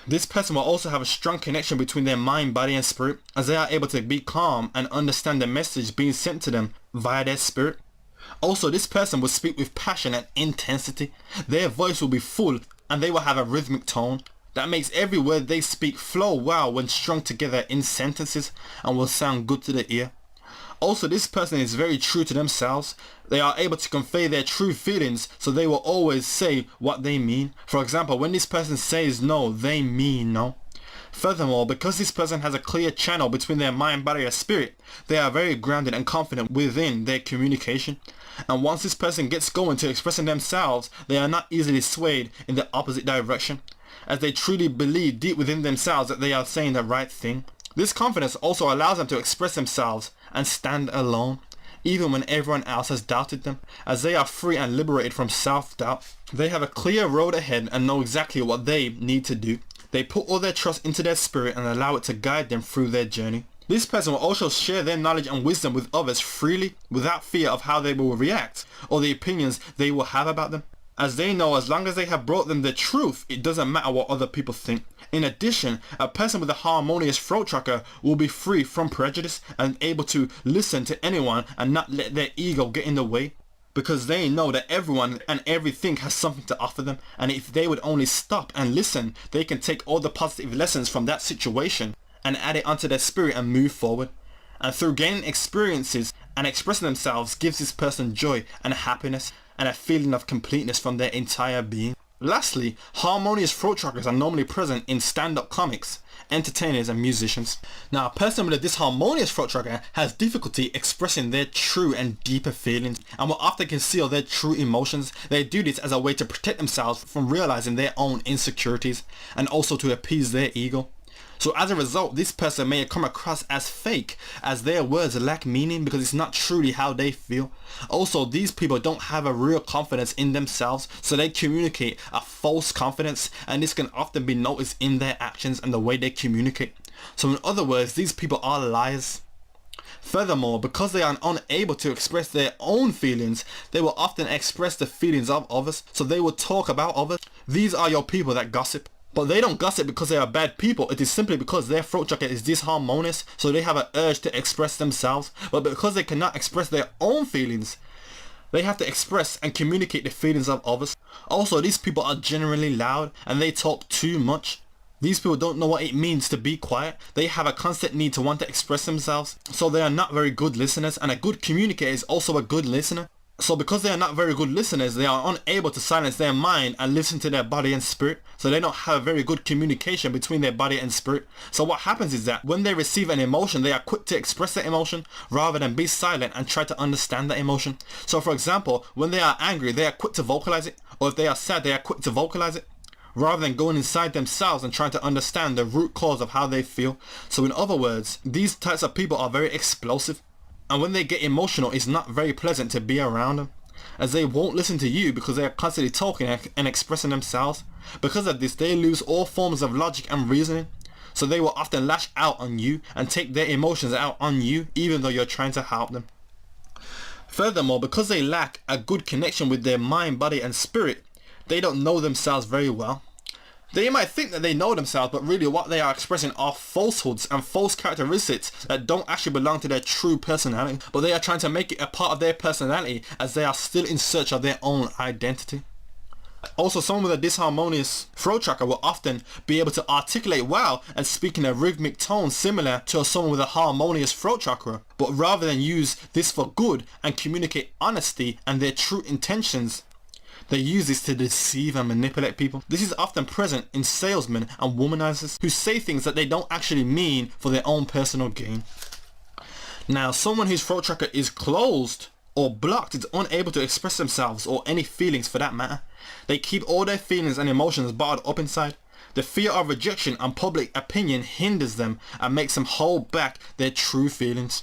This person will also have a strong connection between their mind, body and spirit, as they are able to be calm and understand the message being sent to them via their spirit. Also, this person will speak with passion and intensity. Their voice will be full and they will have a rhythmic tone that makes every word they speak flow well when strung together in sentences and will sound good to the ear. Also, this person is very true to themselves. They are able to convey their true feelings, so they will always say what they mean. For example, when this person says no, they mean no. Furthermore, because this person has a clear channel between their mind, body and spirit, they are very grounded and confident within their communication. And once this person gets going to expressing themselves, they are not easily swayed in the opposite direction, as they truly believe deep within themselves that they are saying the right thing. This confidence also allows them to express themselves and stand alone, even when everyone else has doubted them, as they are free and liberated from self-doubt. They have a clear road ahead and know exactly what they need to do. They put all their trust into their spirit and allow it to guide them through their journey. This person will also share their knowledge and wisdom with others freely, without fear of how they will react or the opinions they will have about them, as they know as long as they have brought them the truth, it doesn't matter what other people think. In addition, a person with a harmonious throat chakra will be free from prejudice and able to listen to anyone and not let their ego get in the way, because they know that everyone and everything has something to offer them, and if they would only stop and listen, they can take all the positive lessons from that situation and add it onto their spirit and move forward. And through gaining experiences and expressing themselves gives this person joy and happiness and a feeling of completeness from their entire being. Lastly, harmonious throat chakras are normally present in stand-up comics, entertainers and musicians. Now, a person with a disharmonious throat chakra has difficulty expressing their true and deeper feelings and will often conceal their true emotions. They do this as a way to protect themselves from realizing their own insecurities and also to appease their ego. So as a result, this person may come across as fake, as their words lack meaning because it's not truly how they feel. Also, these people don't have a real confidence in themselves, so they communicate a false confidence, and this can often be noticed in their actions and the way they communicate. So in other words, these people are liars. Furthermore, because they are unable to express their own feelings, they will often express the feelings of others, so they will talk about others. These are your people that gossip. But they don't gossip because they are bad people. It is simply because their throat chakra is disharmonious, so they have an urge to express themselves. But because they cannot express their own feelings, they have to express and communicate the feelings of others. Also, these people are generally loud and they talk too much. These people don't know what it means to be quiet. They have a constant need to want to express themselves, so they are not very good listeners, and a good communicator is also a good listener. So because they are not very good listeners, they are unable to silence their mind and listen to their body and spirit. So they don't have very good communication between their body and spirit. So what happens is that when they receive an emotion, they are quick to express that emotion rather than be silent and try to understand that emotion. So for example, when they are angry, they are quick to vocalize it. Or if they are sad, they are quick to vocalize it, rather than going inside themselves and trying to understand the root cause of how they feel. So in other words, these types of people are very explosive. And when they get emotional, it's not very pleasant to be around them, as they won't listen to you because they are constantly talking and expressing themselves. Because of this, they lose all forms of logic and reasoning, so they will often lash out on you and take their emotions out on you even though you're trying to help them. Furthermore, because they lack a good connection with their mind, body and spirit, they don't know themselves very well. They might think that they know themselves, but really what they are expressing are falsehoods and false characteristics that don't actually belong to their true personality, but they are trying to make it a part of their personality as they are still in search of their own identity. Also, someone with a disharmonious throat chakra will often be able to articulate well and speak in a rhythmic tone similar to someone with a harmonious throat chakra, but rather than use this for good and communicate honesty and their true intentions, they use this to deceive and manipulate people. This is often present in salesmen and womanizers who say things that they don't actually mean for their own personal gain. Now, someone whose throat chakra is closed or blocked is unable to express themselves or any feelings for that matter. They keep all their feelings and emotions bottled up inside, The fear of rejection and public opinion hinders them and makes them hold back their true feelings.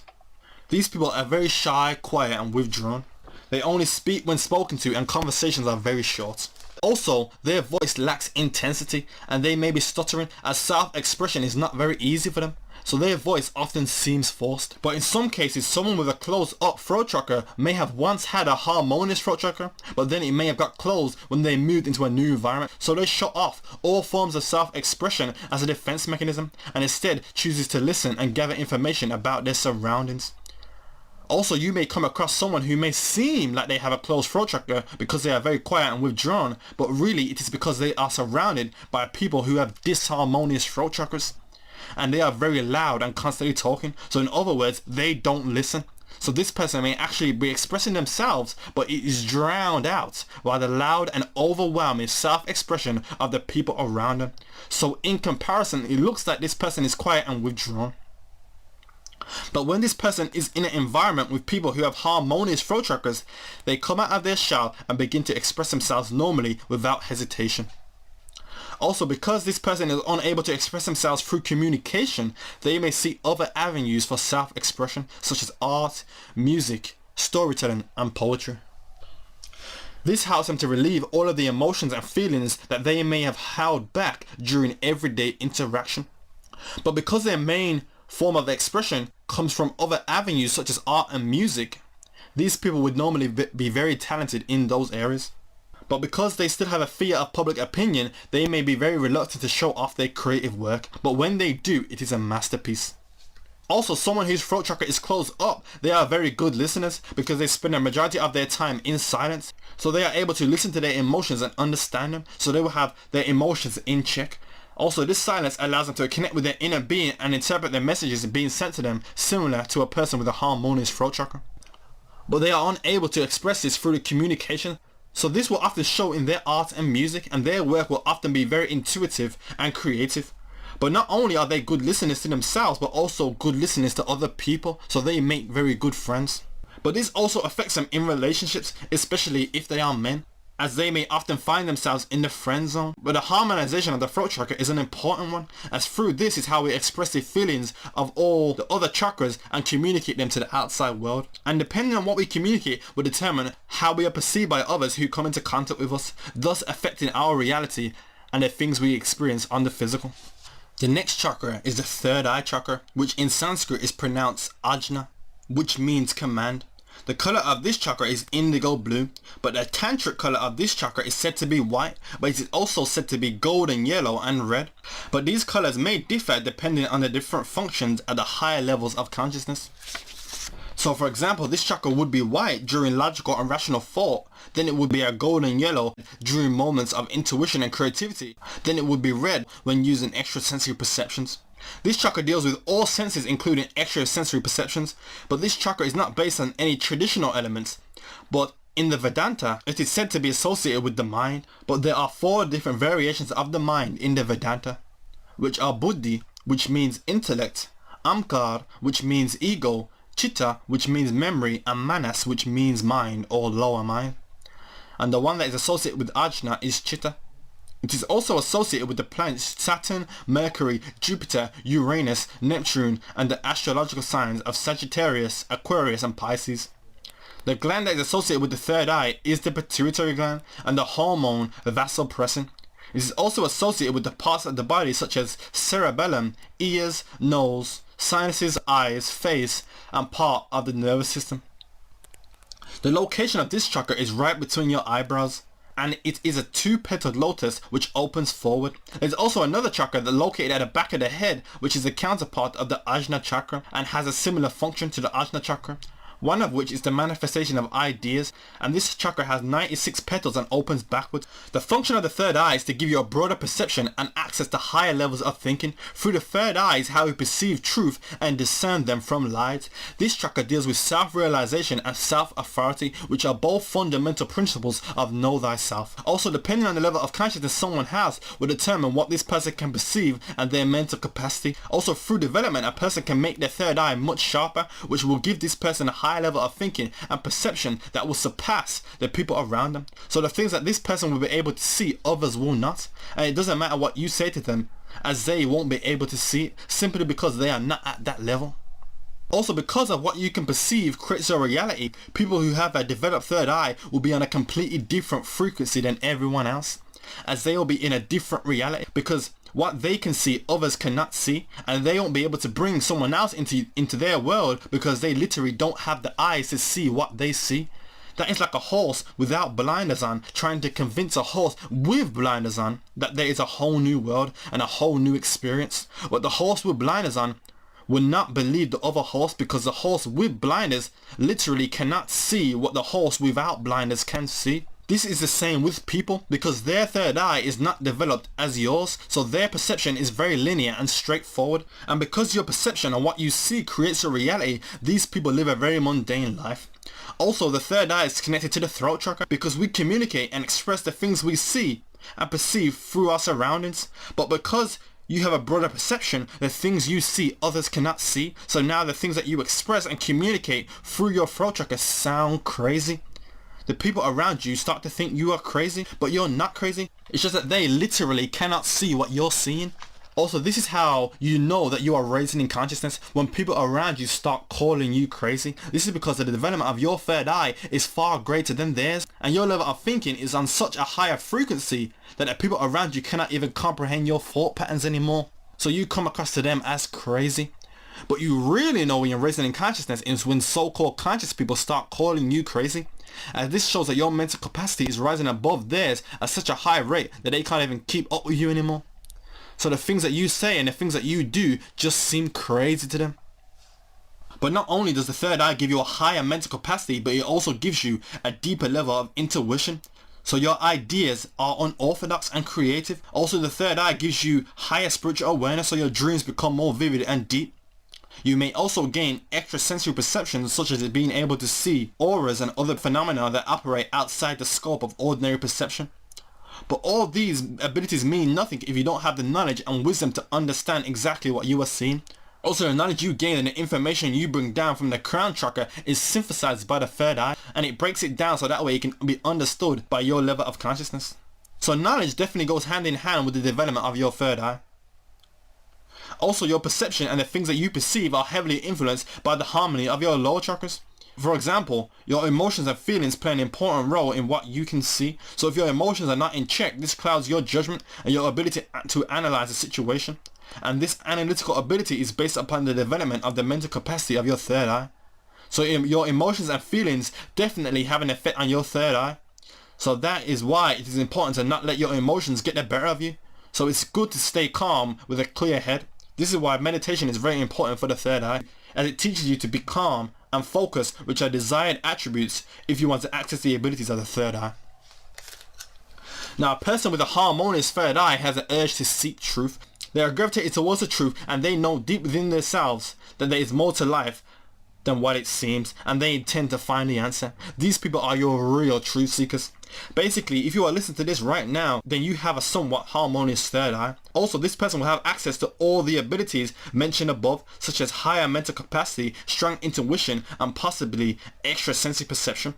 These people are very shy, quiet and withdrawn. They only speak when spoken to and conversations are very short. Also, their voice lacks intensity and they may be stuttering as self-expression is not very easy for them. So their voice often seems forced. But in some cases, someone with a closed up throat chakra may have once had a harmonious throat chakra, but then it may have got closed when they moved into a new environment. So they shut off all forms of self-expression as a defense mechanism and instead chooses to listen and gather information about their surroundings. Also, you may come across someone who may seem like they have a closed throat chakra because they are very quiet and withdrawn, but really it is because they are surrounded by people who have disharmonious throat chakras. And they are very loud and constantly talking. So in other words, they don't listen. So this person may actually be expressing themselves, but it is drowned out by the loud and overwhelming self-expression of the people around them. So in comparison, it looks like this person is quiet and withdrawn. But when this person is in an environment with people who have harmonious throat chakras, they come out of their shell and begin to express themselves normally without hesitation. Also, because this person is unable to express themselves through communication, they may seek other avenues for self-expression such as art, music, storytelling and poetry. This helps them to relieve all of the emotions and feelings that they may have held back during everyday interaction. But because their main form of expression comes from other avenues such as art and music, these people would normally be very talented in those areas. But because they still have a fear of public opinion, they may be very reluctant to show off their creative work. But when they do, it is a masterpiece. Also, someone whose throat chakra is closed up, they are very good listeners because they spend a majority of their time in silence. So they are able to listen to their emotions and understand them. So they will have their emotions in check. Also, this silence allows them to connect with their inner being and interpret their messages being sent to them, similar to a person with a harmonious throat chakra. But they are unable to express this through the communication, so this will often show in their art and music, and their work will often be very intuitive and creative. But not only are they good listeners to themselves, but also good listeners to other people, so they make very good friends. But this also affects them in relationships, especially if they are men, as they may often find themselves in the friend zone. But the harmonization of the throat chakra is an important one, as through this is how we express the feelings of all the other chakras and communicate them to the outside world. And depending on what we communicate will determine how we are perceived by others who come into contact with us, thus affecting our reality and the things we experience on the physical. The next chakra is the third eye chakra, which in Sanskrit is pronounced Ajna, which means command. The color of this chakra is indigo blue, but the tantric color of this chakra is said to be white, but it is also said to be golden yellow and red. But these colors may differ depending on the different functions at the higher levels of consciousness. So for example, this chakra would be white during logical and rational thought, then it would be a golden yellow during moments of intuition and creativity, then it would be red when using extrasensory perceptions. This chakra deals with all senses including extrasensory perceptions, but this chakra is not based on any traditional elements, but in the Vedanta it is said to be associated with the mind. But there are 4 different variations of the mind in the Vedanta, which are Buddhi, which means intellect, Amkar, which means ego, Chitta, which means memory, and Manas, which means mind or lower mind. And the one that is associated with Ajna is Chitta. It is also associated with the planets Saturn, Mercury, Jupiter, Uranus, Neptune, and the astrological signs of Sagittarius, Aquarius, and Pisces. The gland that is associated with the third eye is the pituitary gland and the hormone vasopressin. It is also associated with the parts of the body such as cerebellum, ears, nose, sinuses, eyes, face, and part of the nervous system. The location of this chakra is right between your eyebrows, and it is a 2-petaled lotus which opens forward. There's also another chakra that located at the back of the head, which is the counterpart of the Ajna Chakra and has a similar function to the Ajna Chakra, one of which is the manifestation of ideas, and this chakra has 96 petals and opens backwards. The function of the third eye is to give you a broader perception and access to higher levels of thinking. Through the third eye is how we perceive truth and discern them from lies. This chakra deals with self-realization and self-authority, which are both fundamental principles of know thyself. Also, depending on the level of consciousness someone has will determine what this person can perceive and their mental capacity. Also, through development, a person can make their third eye much sharper, which will give this person a higher high level of thinking and perception that will surpass the people around them. So the things that this person will be able to see, others will not. And it doesn't matter what you say to them, as they won't be able to see it simply because they are not at that level. Also, because of what you can perceive creates your reality, people who have a developed third eye will be on a completely different frequency than everyone else, as they will be in a different reality, because what they can see others cannot see, and they won't be able to bring someone else into their world because they literally don't have the eyes to see what they see. That is like a horse without blinders on trying to convince a horse with blinders on that there is a whole new world and a whole new experience. But the horse with blinders on will not believe the other horse, because the horse with blinders literally cannot see what the horse without blinders can see. This is the same with people, because their third eye is not developed as yours, so their perception is very linear and straightforward. And because your perception and what you see creates a reality, these people live a very mundane life. Also, the third eye is connected to the throat chakra, because we communicate and express the things we see and perceive through our surroundings. But because you have a broader perception, the things you see others cannot see, so now the things that you express and communicate through your throat chakra sound crazy. The people around you start to think you are crazy, but you're not crazy. It's just that they literally cannot see what you're seeing. Also, this is how you know that you are raising in consciousness, when people around you start calling you crazy. This is because the development of your third eye is far greater than theirs, and your level of thinking is on such a higher frequency that the people around you cannot even comprehend your thought patterns anymore. So you come across to them as crazy. But you really know when you're raising in consciousness is when so-called conscious people start calling you crazy. And this shows that your mental capacity is rising above theirs at such a high rate that they can't even keep up with you anymore. So the things that you say and the things that you do just seem crazy to them. But not only does the third eye give you a higher mental capacity, but it also gives you a deeper level of intuition. So your ideas are unorthodox and creative. Also, the third eye gives you higher spiritual awareness, so your dreams become more vivid and deep. You may also gain extrasensory perceptions, such as being able to see auras and other phenomena that operate outside the scope of ordinary perception. But all these abilities mean nothing if you don't have the knowledge and wisdom to understand exactly what you are seeing. Also, the knowledge you gain and the information you bring down from the crown chakra is synthesized by the third eye, and it breaks it down so that way it can be understood by your level of consciousness. So knowledge definitely goes hand in hand with the development of your third eye. Also, your perception and the things that you perceive are heavily influenced by the harmony of your lower chakras. For example, your emotions and feelings play an important role in what you can see. So if your emotions are not in check, this clouds your judgment and your ability to analyze the situation. And this analytical ability is based upon the development of the mental capacity of your third eye. So your emotions and feelings definitely have an effect on your third eye. So that is why it is important to not let your emotions get the better of you. So it's good to stay calm with a clear head. This is why meditation is very important for the third eye, as it teaches you to be calm and focus, which are desired attributes if you want to access the abilities of the third eye. Now, a person with a harmonious third eye has an urge to seek truth. They are gravitated towards the truth, and they know deep within themselves that there is more to life than what it seems, and they intend to find the answer. These people are your real truth seekers. Basically, if you are listening to this right now, then you have a somewhat harmonious third eye. Also, this person will have access to all the abilities mentioned above, such as higher mental capacity, strong intuition, and possibly extrasensory perception.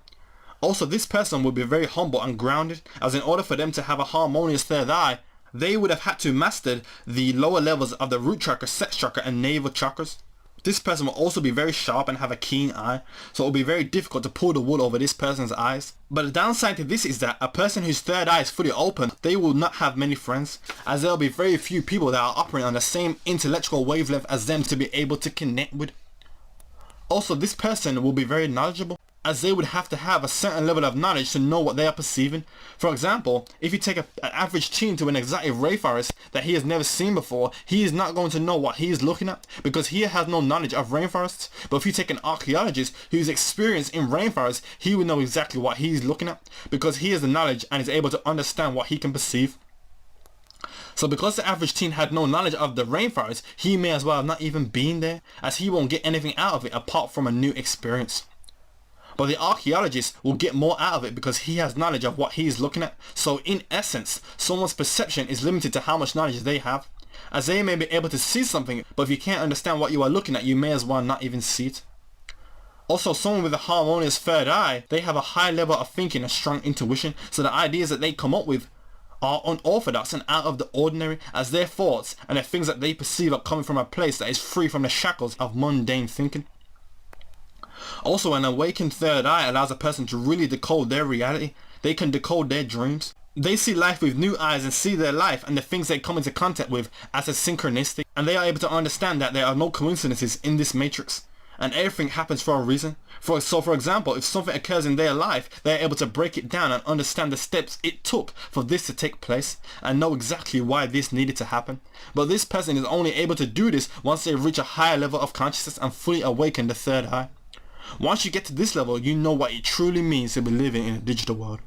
Also, this person will be very humble and grounded, as in order for them to have a harmonious third eye, they would have had to master the lower levels of the root chakra, sex chakra, and navel chakras. This person will also be very sharp and have a keen eye, so it will be very difficult to pull the wool over this person's eyes. But the downside to this is that a person whose third eye is fully open, they will not have many friends, as there will be very few people that are operating on the same intellectual wavelength as them to be able to connect with. Also, this person will be very knowledgeable, as they would have to have a certain level of knowledge to know what they are perceiving. For example, if you take an average teen to an exotic rainforest that he has never seen before, he is not going to know what he is looking at, because he has no knowledge of rainforests. But if you take an archaeologist who is experienced in rainforests, he will know exactly what he is looking at, because he has the knowledge and is able to understand what he can perceive. So because the average teen had no knowledge of the rainforest, he may as well have not even been there, as he won't get anything out of it apart from a new experience. But the archaeologist will get more out of it because he has knowledge of what he is looking at. So in essence, someone's perception is limited to how much knowledge they have, as they may be able to see something, but if you can't understand what you are looking at, you may as well not even see it. Also, someone with a harmonious third eye, they have a high level of thinking and strong intuition, so the ideas that they come up with are unorthodox and out of the ordinary, as their thoughts and the things that they perceive are coming from a place that is free from the shackles of mundane thinking. Also, an awakened third eye allows a person to really decode their reality. They can decode their dreams. They see life with new eyes and see their life and the things they come into contact with as a synchronistic, and they are able to understand that there are no coincidences in this matrix and everything happens for a reason. For example, if something occurs in their life, they are able to break it down and understand the steps it took for this to take place and know exactly why this needed to happen. But this person is only able to do this once they reach a higher level of consciousness and fully awaken the third eye. Once you get to this level, you know what it truly means to be living in a digital world.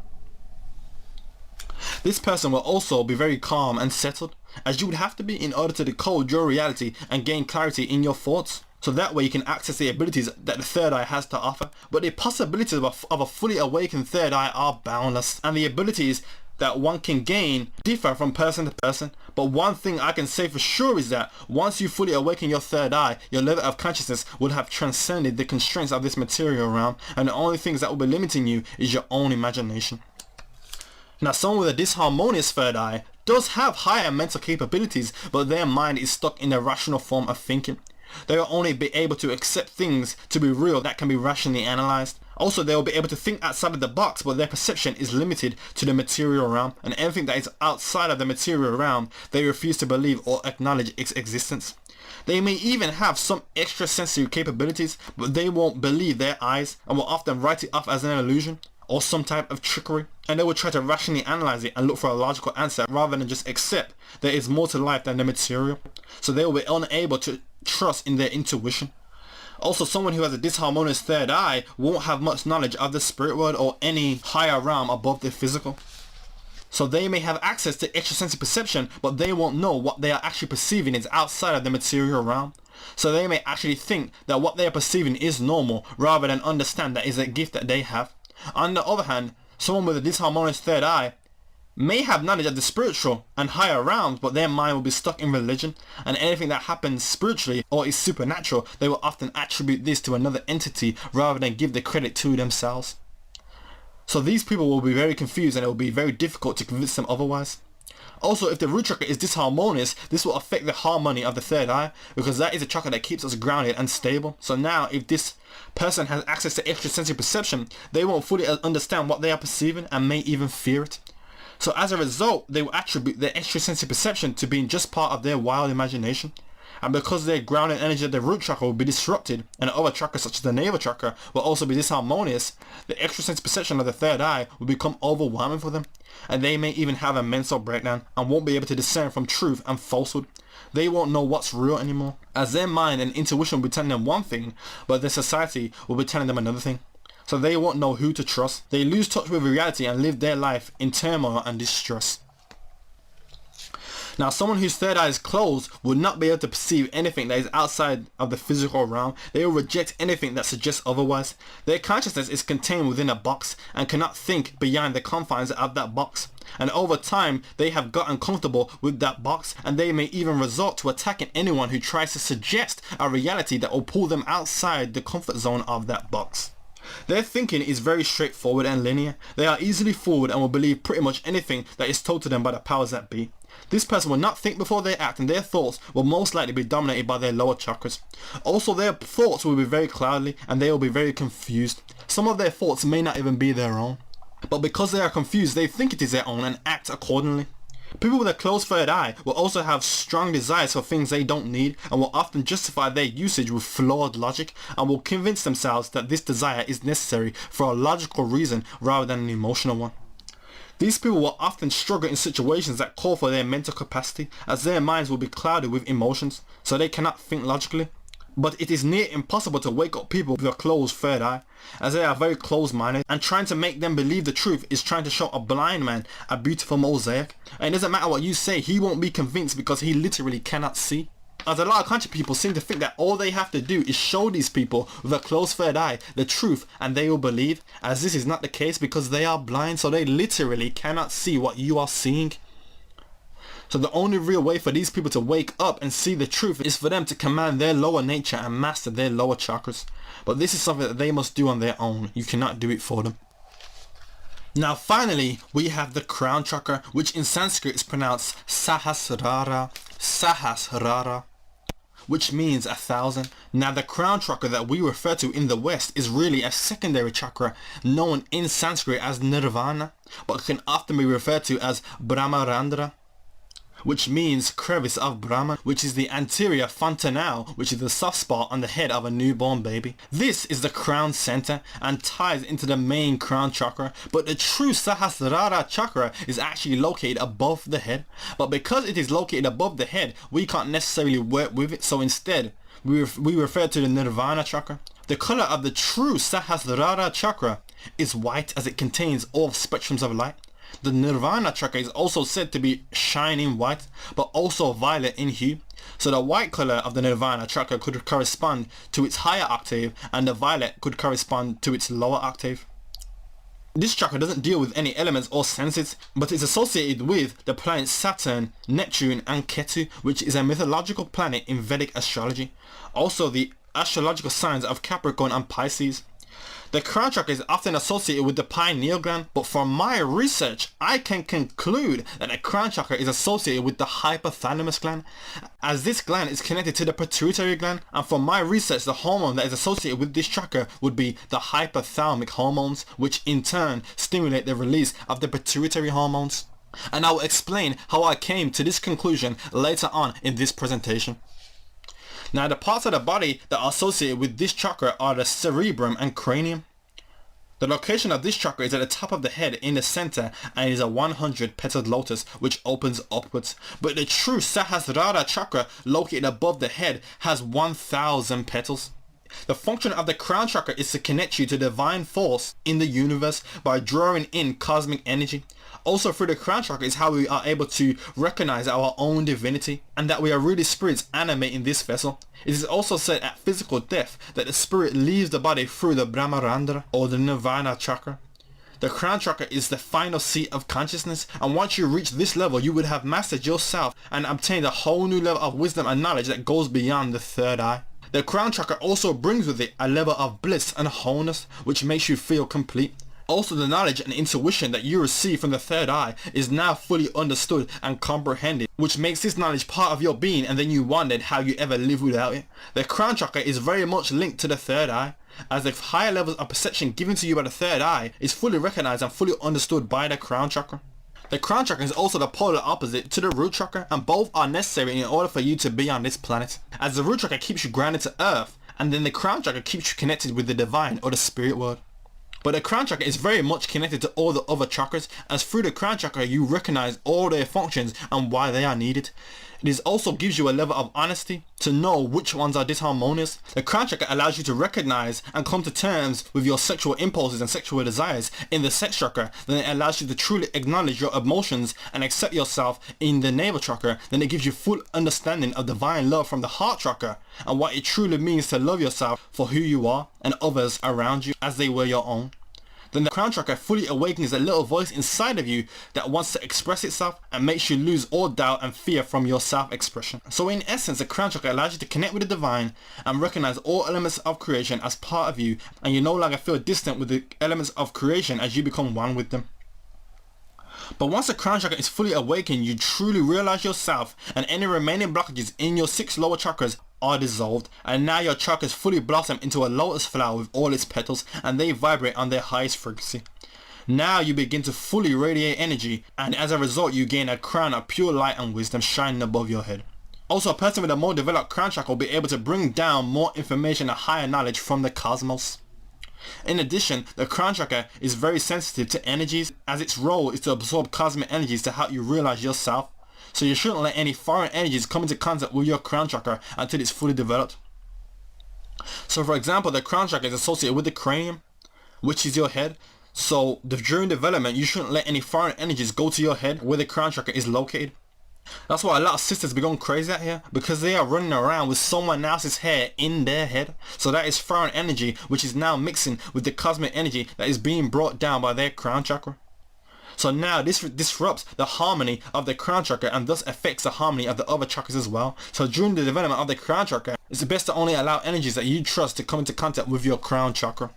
This person will also be very calm and settled, as you would have to be in order to decode your reality and gain clarity in your thoughts. So that way you can access the abilities that the third eye has to offer. But the possibilities of a fully awakened third eye are boundless, and the abilities that one can gain differ from person to person. But one thing I can say for sure is that once you fully awaken your third eye, your level of consciousness will have transcended the constraints of this material realm, and the only things that will be limiting you is your own imagination. Now, someone with a disharmonious third eye does have higher mental capabilities, but their mind is stuck in a rational form of thinking. They will only be able to accept things to be real that can be rationally analyzed. Also, they will be able to think outside of the box, but their perception is limited to the material realm, and anything that is outside of the material realm, they refuse to believe or acknowledge its existence. They may even have some extrasensory capabilities, but they won't believe their eyes and will often write it off as an illusion or some type of trickery, and they will try to rationally analyze it and look for a logical answer rather than just accept there is more to life than the material. So they will be unable to trust in their intuition. Also, someone who has a disharmonious third eye won't have much knowledge of the spirit world or any higher realm above the physical. So they may have access to extrasensory perception, but they won't know what they are actually perceiving is outside of the material realm. So they may actually think that what they are perceiving is normal rather than understand that is a gift that they have. On the other hand, someone with a disharmonious third eye may have knowledge of the spiritual and higher realms, but their mind will be stuck in religion, and anything that happens spiritually or is supernatural, they will often attribute this to another entity rather than give the credit to themselves. So these people will be very confused, and it will be very difficult to convince them otherwise. Also, if the root chakra is disharmonious, this will affect the harmony of the third eye, because that is a chakra that keeps us grounded and stable. So now, if this person has access to extrasensory perception, they won't fully understand what they are perceiving and may even fear it. So as a result, they will attribute their extrasensory perception to being just part of their wild imagination. And because their grounded energy of the root chakra will be disrupted, and other chakras such as the Navel Chakra will also be disharmonious, the extrasensory perception of the third eye will become overwhelming for them, and they may even have a mental breakdown and won't be able to discern from truth and falsehood. They won't know what's real anymore, as their mind and intuition will be telling them one thing, but their society will be telling them another thing. So they won't know who to trust. They lose touch with reality and live their life in turmoil and distress. Now, someone whose third eye is closed will not be able to perceive anything that is outside of the physical realm. They will reject anything that suggests otherwise. Their consciousness is contained within a box and cannot think beyond the confines of that box. And over time, they have gotten comfortable with that box, and they may even resort to attacking anyone who tries to suggest a reality that will pull them outside the comfort zone of that box. Their thinking is very straightforward and linear. They are easily fooled and will believe pretty much anything that is told to them by the powers that be. This person will not think before they act, and their thoughts will most likely be dominated by their lower chakras. Also, their thoughts will be very cloudly and they will be very confused. Some of their thoughts may not even be their own, but because they are confused, they think it is their own and act accordingly. People with a closed third eye will also have strong desires for things they don't need, and will often justify their usage with flawed logic, and will convince themselves that this desire is necessary for a logical reason rather than an emotional one. These people will often struggle in situations that call for their mental capacity, as their minds will be clouded with emotions, so they cannot think logically. But it is near impossible to wake up people with a closed third eye, as they are very closed-minded, and trying to make them believe the truth is trying to show a blind man a beautiful mosaic. And it doesn't matter what you say, he won't be convinced because he literally cannot see. As a lot of conscious people seem to think that all they have to do is show these people with a closed third eye the truth and they will believe, as this is not the case because they are blind, so they literally cannot see what you are seeing. So the only real way for these people to wake up and see the truth is for them to command their lower nature and master their lower chakras. But this is something that they must do on their own. You cannot do it for them. Now finally, we have the crown chakra, which in Sanskrit is pronounced Sahasrara, which means 1,000. Now the crown chakra that we refer to in the West is really a secondary chakra known in Sanskrit as Nirvana, but can often be referred to as Brahmarandra, which means crevice of Brahma, which is the anterior fontanelle, which is the soft spot on the head of a newborn baby. This is the crown center and ties into the main crown chakra, but the true Sahasrara chakra is actually located above the head. But because it is located above the head, we can't necessarily work with it, so instead we refer to the Nirvana chakra. The color of the true Sahasrara chakra is white, as it contains all spectrums of light. The Nirvana chakra is also said to be shining white, but also violet in hue. So the white color of the Nirvana chakra could correspond to its higher octave, and the violet could correspond to its lower octave. This chakra doesn't deal with any elements or senses, but is associated with the planets Saturn, Neptune and Ketu, which is a mythological planet in Vedic astrology. Also the astrological signs of Capricorn and Pisces. The crown chakra is often associated with the pineal gland, but from my research, I can conclude that the crown chakra is associated with the hypothalamus gland, as this gland is connected to the pituitary gland, and from my research, the hormone that is associated with this chakra would be the hypothalamic hormones, which in turn stimulate the release of the pituitary hormones. And I will explain how I came to this conclusion later on in this presentation. Now the parts of the body that are associated with this chakra are the cerebrum and cranium. The location of this chakra is at the top of the head in the center and is a 100 petaled lotus which opens upwards. But the true Sahasrara chakra located above the head has 1,000 petals. The function of the crown chakra is to connect you to divine force in the universe by drawing in cosmic energy. Also through the crown chakra is how we are able to recognize our own divinity and that we are really spirits animating this vessel. It is also said at physical death that the spirit leaves the body through the Brahmarandra or the Nirvana chakra. The crown chakra is the final seat of consciousness, and once you reach this level you would have mastered yourself and obtained a whole new level of wisdom and knowledge that goes beyond the third eye. The crown chakra also brings with it a level of bliss and wholeness which makes you feel complete. Also the knowledge and intuition that you receive from the third eye is now fully understood and comprehended, which makes this knowledge part of your being, and then you wondered how you ever live without it. The crown chakra is very much linked to the third eye, as the higher levels of perception given to you by the third eye is fully recognized and fully understood by the crown chakra. The crown chakra is also the polar opposite to the root chakra, and both are necessary in order for you to be on this planet, as the root chakra keeps you grounded to earth, and then the crown chakra keeps you connected with the divine or the spirit world. But the crown chakra is very much connected to all the other chakras, as through the crown chakra you recognize all their functions and why they are needed. It also gives you a level of honesty to know which ones are disharmonious. The crown chakra allows you to recognize and come to terms with your sexual impulses and sexual desires in the sex chakra. Then it allows you to truly acknowledge your emotions and accept yourself in the navel chakra. Then it gives you full understanding of divine love from the heart chakra and what it truly means to love yourself for who you are and others around you as they were your own. Then the crown chakra fully awakens a little voice inside of you that wants to express itself and makes you lose all doubt and fear from your self-expression. So in essence, the crown chakra allows you to connect with the divine and recognize all elements of creation as part of you, and you no longer feel distant with the elements of creation as you become one with them. But once the crown chakra is fully awakened, you truly realize yourself, and any remaining blockages in your 6 lower chakras are dissolved, and now your chakras fully blossom into a lotus flower with all its petals, and they vibrate on their highest frequency. Now you begin to fully radiate energy, and as a result you gain a crown of pure light and wisdom shining above your head. Also, a person with a more developed crown chakra will be able to bring down more information and higher knowledge from the cosmos. In addition, the crown chakra is very sensitive to energies, as its role is to absorb cosmic energies to help you realize yourself. So you shouldn't let any foreign energies come into contact with your crown chakra until it's fully developed. So for example, the crown chakra is associated with the cranium, which is your head. So during development, you shouldn't let any foreign energies go to your head where the crown chakra is located. That's why a lot of sisters be going crazy out here, because they are running around with someone else's hair in their head. So that is foreign energy which is now mixing with the cosmic energy that is being brought down by their crown chakra. So now this disrupts the harmony of the crown chakra and thus affects the harmony of the other chakras as well. So during the development of the crown chakra, it's best to only allow energies that you trust to come into contact with your crown chakra.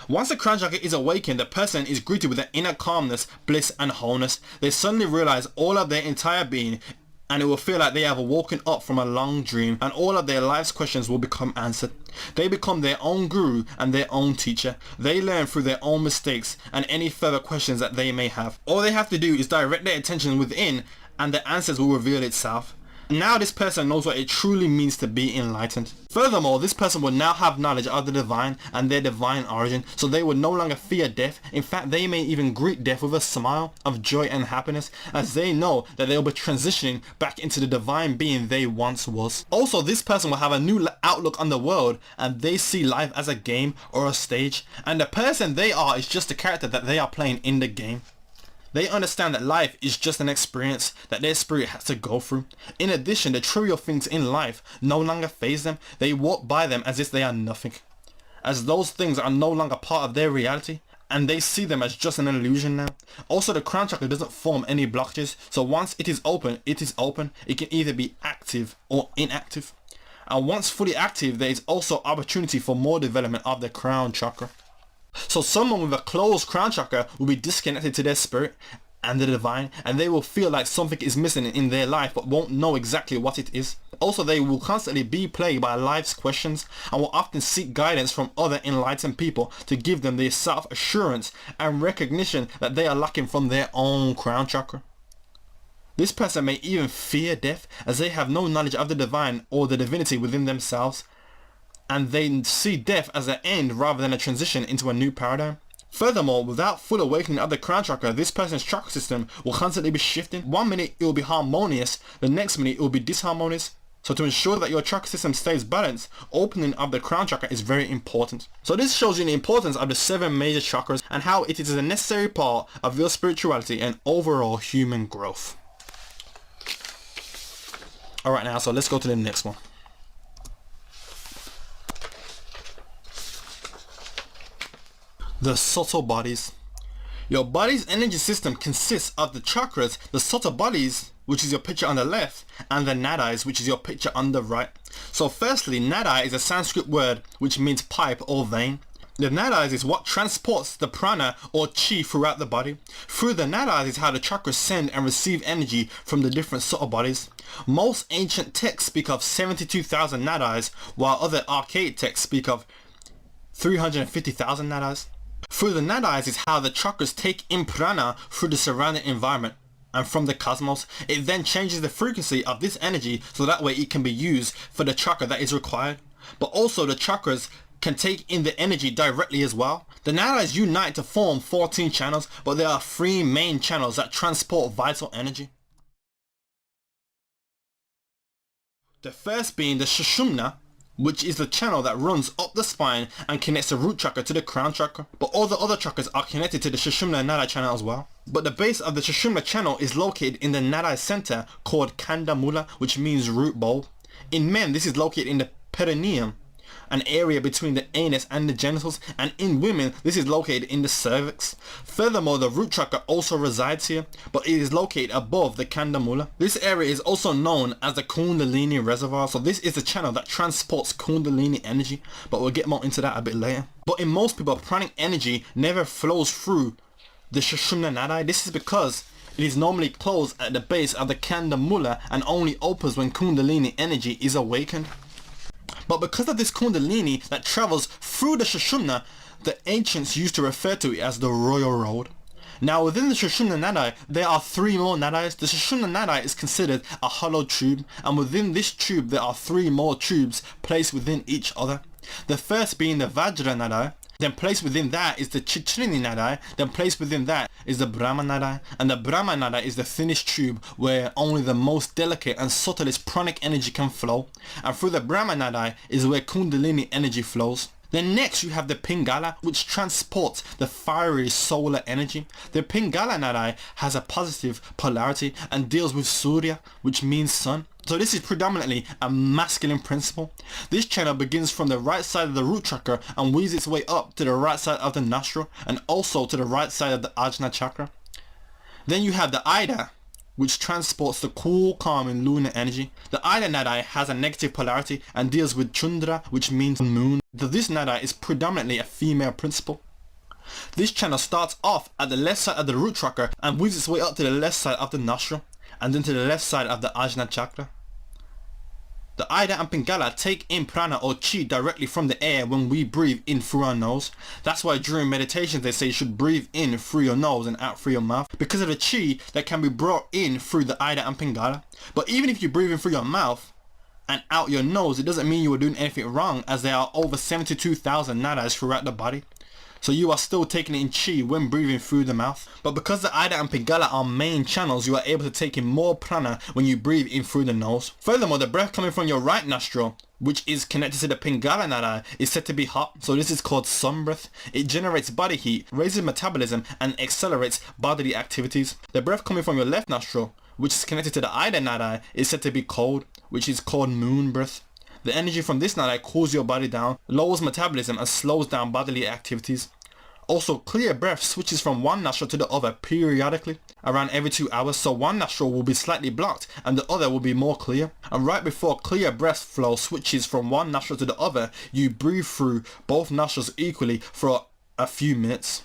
Once the crown chakra is awakened, the person is greeted with an inner calmness, bliss and wholeness. They suddenly realize all of their entire being, and it will feel like they have woken up from a long dream, and all of their life's questions will become answered. They become their own guru and their own teacher. They learn through their own mistakes and any further questions that they may have. All they have to do is direct their attention within, and the answers will reveal itself. Now this person knows what it truly means to be enlightened. Furthermore, this person will now have knowledge of the divine and their divine origin, so they will no longer fear death. In fact, they may even greet death with a smile of joy and happiness, as they know that they will be transitioning back into the divine being they once was. Also, this person will have a new outlook on the world, and they see life as a game or a stage, and the person they are is just the character that they are playing in the game. They understand that life is just an experience that their spirit has to go through. In addition, the trivial things in life no longer faze them. They walk by them as if they are nothing, as those things are no longer part of their reality, and they see them as just an illusion now. Also, the crown chakra doesn't form any blockages, so once it is open, it is open. It can either be active or inactive. And once fully active, there is also opportunity for more development of the crown chakra. So someone with a closed crown chakra will be disconnected to their spirit and the divine, and they will feel like something is missing in their life but won't know exactly what it is. Also, they will constantly be plagued by life's questions and will often seek guidance from other enlightened people to give them the self-assurance and recognition that they are lacking from their own crown chakra. This person may even fear death, as they have no knowledge of the divine or the divinity within themselves, and they see death as an end rather than a transition into a new paradigm. Furthermore, without full awakening of the crown chakra, this person's chakra system will constantly be shifting. One minute it will be harmonious, the next minute it will be disharmonious. So to ensure that your chakra system stays balanced, opening of the crown chakra is very important. So this shows you the importance of the 7 major chakras and how it is a necessary part of your spirituality and overall human growth. Alright, now so let's go to the next one. The subtle bodies. Your body's energy system consists of the chakras, the subtle bodies, which is your picture on the left, and the nadis, which is your picture on the right. So firstly, nadi is a Sanskrit word which means pipe or vein. The nadis is what transports the prana or chi throughout the body. Through the nadis is how the chakras send and receive energy from the different subtle bodies. Most ancient texts speak of 72,000 nadis, while other archaic texts speak of 350,000 nadis. Through the nadis is how the chakras take in prana through the surrounding environment and from the cosmos. It then changes the frequency of this energy so that way it can be used for the chakra that is required. But also the chakras can take in the energy directly as well. The nadis unite to form 14 channels, but there are 3 main channels that transport vital energy. The first being the Sushumna, which is the channel that runs up the spine and connects the root chakra to the crown chakra. But all the other chakras are connected to the Sushumna Nadi channel as well. But the base of the Sushumna channel is located in the Nadi center called Kandamula, which means root bulb. In men, this is located in the perineum, an area between the anus and the genitals, and in women this is located in the cervix. Furthermore, the root chakra also resides here, but it is located above the Kandamula. This area is also known as the Kundalini reservoir, so this is the channel that transports Kundalini energy, but we'll get more into that a bit later. But in most people, pranic energy never flows through the Sushumna Nadi. This is because it is normally closed at the base of the Kandamula and only opens when Kundalini energy is awakened. But because of this Kundalini that travels through the Sushumna, the ancients used to refer to it as the royal road. Now within the Sushumna Nadi, there are 3 more Nadis. The Sushumna Nadi is considered a hollow tube, and within this tube there are 3 more tubes placed within each other. The first being the Vajra Nadi, then placed within that is the Chichrini Nadi, then placed within that is the Brahma Nadi, and the Brahma Nadi is the thinnest tube where only the most delicate and subtlest pranic energy can flow, and through the Brahma Nadi is where Kundalini energy flows. Then next you have the Pingala, which transports the fiery solar energy. The Pingala Nadi has a positive polarity and deals with Surya, which means sun. So this is predominantly a masculine principle. This channel begins from the right side of the root chakra and weaves its way up to the right side of the nostril and also to the right side of the Ajna Chakra. Then you have the Ida, which transports the cool, calm and lunar energy. The Ida Nadi has a negative polarity and deals with Chandra, which means moon. This Nadi is predominantly a female principle. This channel starts off at the left side of the root chakra and weaves its way up to the left side of the nostril and then to the left side of the Ajna Chakra. The Ida and Pingala take in prana or chi directly from the air when we breathe in through our nose. That's why during meditations they say you should breathe in through your nose and out through your mouth, because of the chi that can be brought in through the Ida and Pingala. But even if you breathe in through your mouth and out your nose, it doesn't mean you are doing anything wrong, as there are over 72,000 nadis throughout the body. So you are still taking in chi when breathing through the mouth. But because the Ida and Pingala are main channels, you are able to take in more prana when you breathe in through the nose. Furthermore, the breath coming from your right nostril, which is connected to the Pingala Nadi, is said to be hot. So this is called sun breath. It generates body heat, raises metabolism and accelerates bodily activities. The breath coming from your left nostril, which is connected to the Ida Nadi, is said to be cold, which is called moon breath. The energy from this Nadi cools your body down, lowers metabolism and slows down bodily activities. Also, clear breath switches from one nostril to the other periodically, around every 2 hours, so one nostril will be slightly blocked and the other will be more clear. And right before clear breath flow switches from one nostril to the other, you breathe through both nostrils equally for a few minutes.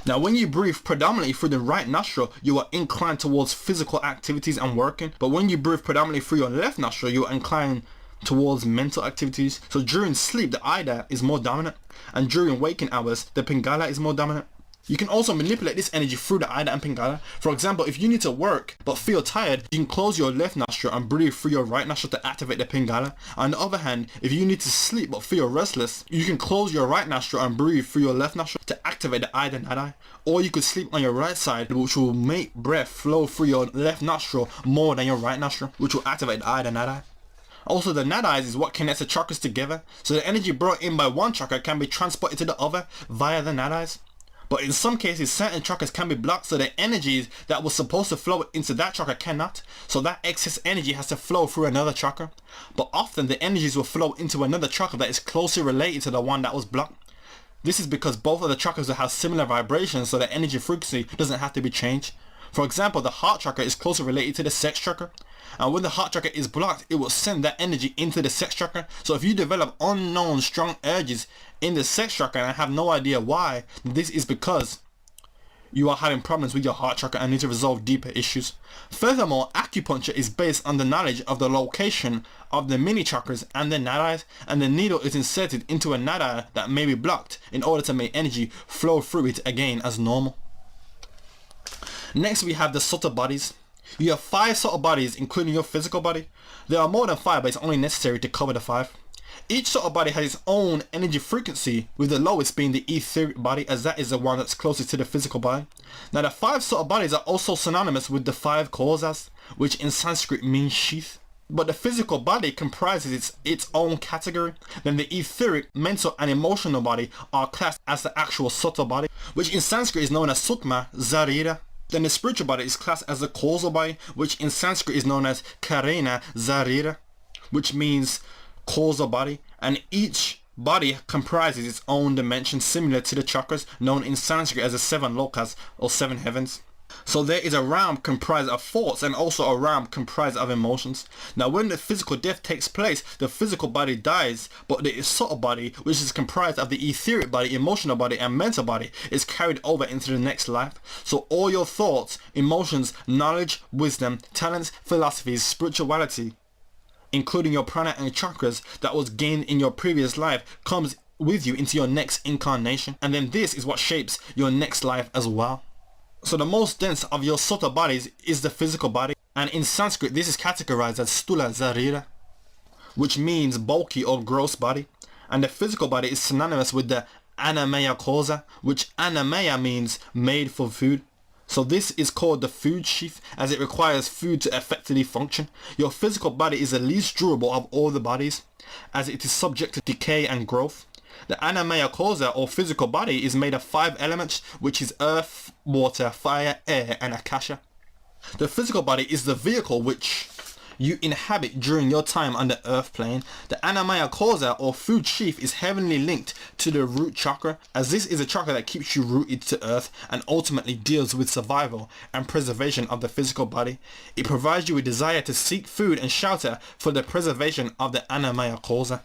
Now when you breathe predominantly through the right nostril, you are inclined towards physical activities and working, but when you breathe predominantly through your left nostril, you are inclined towards mental activities. So during sleep, the Ida is more dominant, and during waking hours, the Pingala is more dominant. You can also manipulate this energy through the Ida and Pingala. For example, if you need to work but feel tired, you can close your left nostril and breathe through your right nostril to activate the Pingala. On the other hand, if you need to sleep but feel restless, you can close your right nostril and breathe through your left nostril to activate the Ida Nadi. Or you could sleep on your right side, which will make breath flow through your left nostril more than your right nostril, which will activate the Ida Nadi. Also, the nadis is what connects the chakras together, so the energy brought in by one chakra can be transported to the other via the nadis. But in some cases, certain chakras can be blocked, so the energies that was supposed to flow into that chakra cannot, so that excess energy has to flow through another chakra. But often the energies will flow into another chakra that is closely related to the one that was blocked. This is because both of the chakras will have similar vibrations, so the energy frequency doesn't have to be changed. For example, the heart chakra is closely related to the sex chakra, and when the heart chakra is blocked, it will send that energy into the sex chakra. So if you develop unknown strong urges in the sex chakra and have no idea why, this is because you are having problems with your heart chakra and need to resolve deeper issues. Furthermore, acupuncture is based on the knowledge of the location of the mini chakras and the nadis, and the needle is inserted into a nadi that may be blocked in order to make energy flow through it again as normal. Next we have the subtle bodies. You have 5 subtle bodies, including your physical body. There are more than 5, but it's only necessary to cover the 5. Each subtle body has its own energy frequency, with the lowest being the etheric body, as that is the one that's closest to the physical body. Now the 5 subtle bodies are also synonymous with the 5 kosas, which in Sanskrit means sheath. But the physical body comprises its own category. Then the etheric, mental and emotional body are classed as the actual subtle body, which in Sanskrit is known as sukma zarira. Then the spiritual body is classed as the causal body, which in Sanskrit is known as karena zarira, which means causal body, and each body comprises its own dimension similar to the chakras, known in Sanskrit as the 7 lokas or 7 heavens. So there is a realm comprised of thoughts and also a realm comprised of emotions. Now when the physical death takes place, the physical body dies, but the subtle body, which is comprised of the etheric body, emotional body and mental body, is carried over into the next life. So all your thoughts, emotions, knowledge, wisdom, talents, philosophies, spirituality, including your prana and chakras that was gained in your previous life, comes with you into your next incarnation, and then this is what shapes your next life as well. So the most dense of your subtle bodies is the physical body, and in Sanskrit this is categorized as stula zarira, which means bulky or gross body, and the physical body is synonymous with the annamaya kosa, which annamaya means made for food. So this is called the food sheath, as it requires food to effectively function. Your physical body is the least durable of all the bodies, as it is subject to decay and growth. The Annamaya Kosa or physical body is made of 5 elements, which is earth, water, fire, air and akasha. The physical body is the vehicle which you inhabit during your time on the earth plane. The Annamaya Causa or food sheath is heavily linked to the root chakra, as this is a chakra that keeps you rooted to earth and ultimately deals with survival and preservation of the physical body. It provides you with desire to seek food and shelter for the preservation of the Annamaya Causa.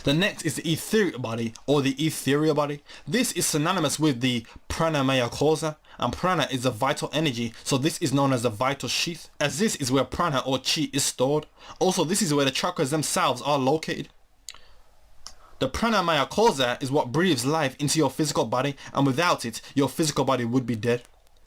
The next is the etheric body or the ethereal body. This is synonymous with the pranamaya causa, and prana is the vital energy, so this is known as the vital sheath, as this is where prana or chi is stored. Also, this is where the chakras themselves are located. The pranamaya causa is what breathes life into your physical body, and without it, your physical body would be dead.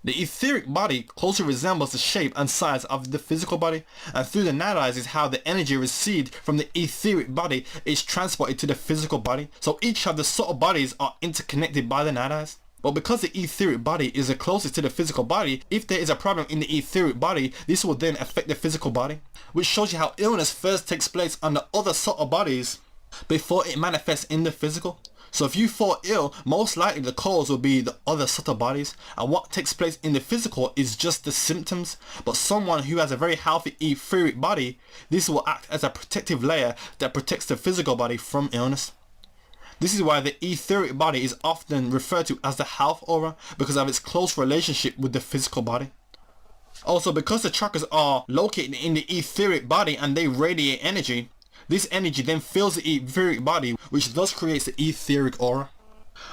The etheric body closely resembles the shape and size of the physical body, and through the nadis is how the energy received from the etheric body is transported to the physical body. So each of the subtle bodies are interconnected by the nadis. But because the etheric body is the closest to the physical body, if there is a problem in the etheric body, this will then affect the physical body, which shows you how illness first takes place on the other subtle bodies before it manifests in the physical. So if you fall ill, most likely the cause will be the other subtle bodies, and what takes place in the physical is just the symptoms. But someone who has a very healthy etheric body, this will act as a protective layer that protects the physical body from illness. This is why the etheric body is often referred to as the health aura, because of its close relationship with the physical body. Also, because the chakras are located in the etheric body and they radiate energy, this energy then fills the etheric body, which thus creates the etheric aura.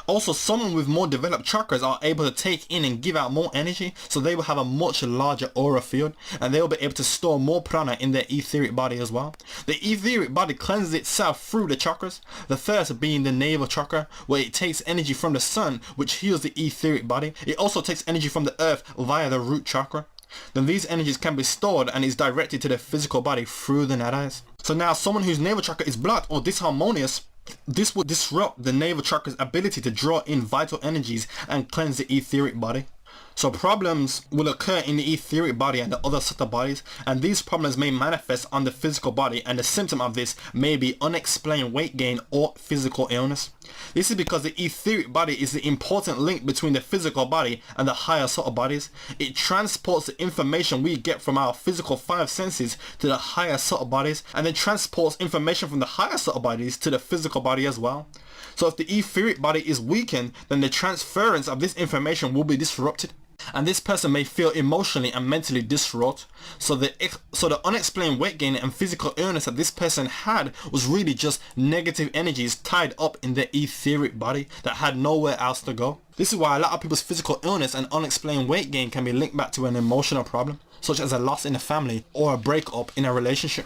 Also, someone with more developed chakras are able to take in and give out more energy, so they will have a much larger aura field, and they will be able to store more prana in their etheric body as well. The etheric body cleanses itself through the chakras, the first being the Navel Chakra, where it takes energy from the sun, which heals the etheric body. It also takes energy from the earth via the root chakra. Then these energies can be stored and is directed to the physical body through the nadis. So now someone whose navel chakra is blocked or disharmonious, this will disrupt the navel chakra's ability to draw in vital energies and cleanse the etheric body. So problems will occur in the etheric body and the other subtle bodies, and these problems may manifest on the physical body, and the symptom of this may be unexplained weight gain or physical illness. This is because the etheric body is the important link between the physical body and the higher subtle bodies. It transports the information we get from our physical five senses to the higher subtle bodies, and then transports information from the higher subtle bodies to the physical body as well. So if the etheric body is weakened, then the transference of this information will be disrupted, and this person may feel emotionally and mentally distraught. So the unexplained weight gain and physical illness that this person had was really just negative energies tied up in their etheric body that had nowhere else to go. This is why a lot of people's physical illness and unexplained weight gain can be linked back to an emotional problem, such as a loss in a family or a breakup in a relationship.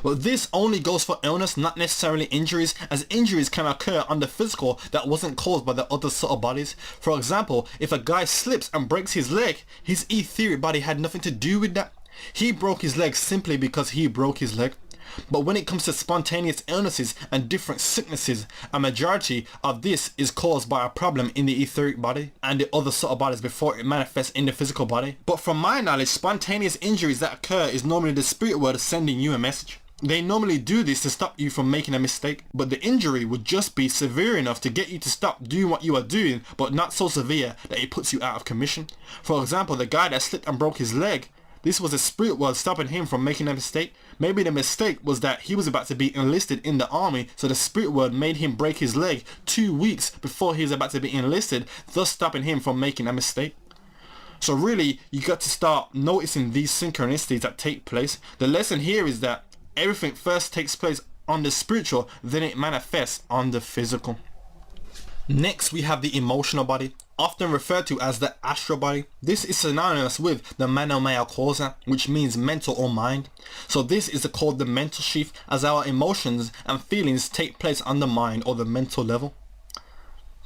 But this only goes for illness, not necessarily injuries, as injuries can occur on the physical that wasn't caused by the other subtle bodies. For example, if a guy slips and breaks his leg, his etheric body had nothing to do with that. He broke his leg simply because he broke his leg. But when it comes to spontaneous illnesses and different sicknesses, a majority of this is caused by a problem in the etheric body and the other subtle bodies before it manifests in the physical body. But from my knowledge, spontaneous injuries that occur is normally the spirit world sending you a message. They normally do this to stop you from making a mistake, but the injury would just be severe enough to get you to stop doing what you are doing, but not so severe that it puts you out of commission. For example, the guy that slipped and broke his leg, this was a spirit world stopping him from making a mistake. Maybe the mistake was that he was about to be enlisted in the army, so the spirit world made him break his leg 2 weeks before he was about to be enlisted, thus stopping him from making a mistake. So really, you got to start noticing these synchronicities that take place. The lesson here is that everything first takes place on the spiritual, then it manifests on the physical. Next, we have the emotional body, often referred to as the astral body. This is synonymous with the manomaya causa, which means mental or mind. So this is called the mental sheath, as our emotions and feelings take place on the mind or the mental level.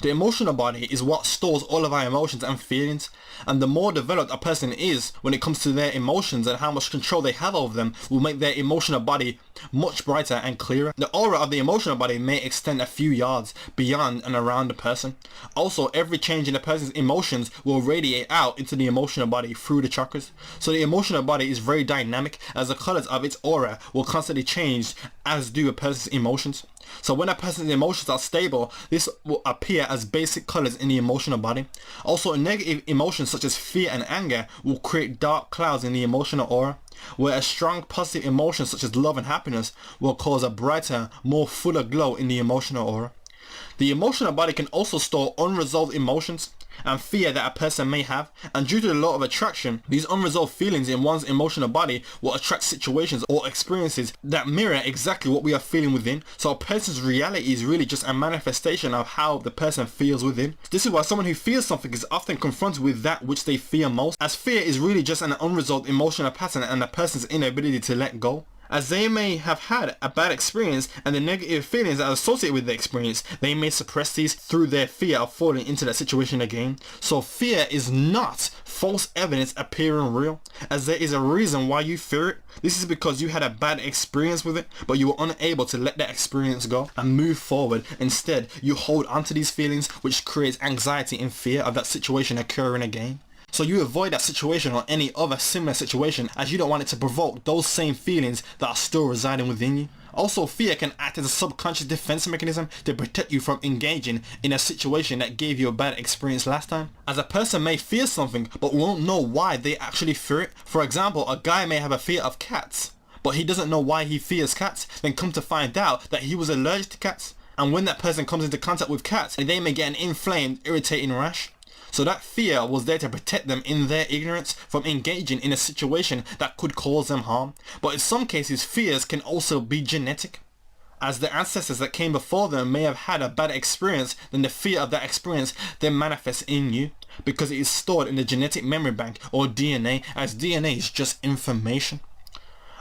The emotional body is what stores all of our emotions and feelings, and the more developed a person is when it comes to their emotions and how much control they have over them will make their emotional body much brighter and clearer. The aura of the emotional body may extend a few yards beyond and around the person. Also, every change in a person's emotions will radiate out into the emotional body through the chakras. So the emotional body is very dynamic, as the colors of its aura will constantly change, as do a person's emotions. So when a person's emotions are stable, this will appear as basic colors in the emotional body. Also, negative emotions such as fear and anger will create dark clouds in the emotional aura, whereas strong positive emotions such as love and happiness will cause a brighter, more fuller glow in the emotional aura. The emotional body can also store unresolved emotions and fear that a person may have, and due to the law of attraction, these unresolved feelings in one's emotional body will attract situations or experiences that mirror exactly what we are feeling within. So a person's reality is really just a manifestation of how the person feels within. This is why someone who feels something is often confronted with that which they fear most, as fear is really just an unresolved emotional pattern and a person's inability to let go. As they may have had a bad experience and the negative feelings that are associated with the experience, they may suppress these through their fear of falling into that situation again. So fear is not false evidence appearing real, as there is a reason why you fear it. This is because you had a bad experience with it, but you were unable to let that experience go and move forward. Instead, you hold onto these feelings, which creates anxiety and fear of that situation occurring again. So you avoid that situation or any other similar situation, as you don't want it to provoke those same feelings that are still residing within you. Also, fear can act as a subconscious defense mechanism to protect you from engaging in a situation that gave you a bad experience last time. As a person may fear something but won't know why they actually fear it. For example, a guy may have a fear of cats, but he doesn't know why he fears cats, then come to find out that he was allergic to cats. And when that person comes into contact with cats, they may get an inflamed, irritating rash. So that fear was there to protect them in their ignorance from engaging in a situation that could cause them harm. But in some cases, fears can also be genetic, as the ancestors that came before them may have had a bad experience, then the fear of that experience then manifests in you, because it is stored in the genetic memory bank or DNA, as DNA is just information.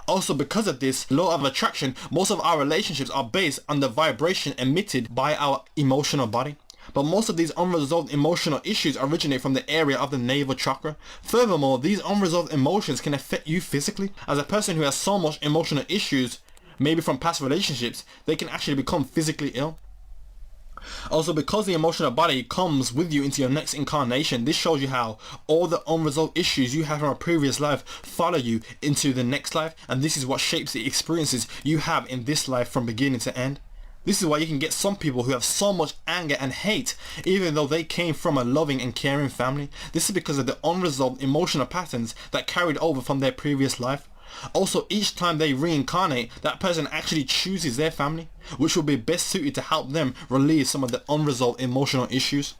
Also, because of this law of attraction, most of our relationships are based on the vibration emitted by our emotional body. But most of these unresolved emotional issues originate from the area of the Navel Chakra. Furthermore, these unresolved emotions can affect you physically. As a person who has so much emotional issues, maybe from past relationships, they can actually become physically ill. Also, because the emotional body comes with you into your next incarnation, this shows you how all the unresolved issues you have from a previous life follow you into the next life, and this is what shapes the experiences you have in this life from beginning to end. This is why you can get some people who have so much anger and hate even though they came from a loving and caring family. This is because of the unresolved emotional patterns that carried over from their previous life. Also, each time they reincarnate, that person actually chooses their family, which will be best suited to help them relieve some of the unresolved emotional issues.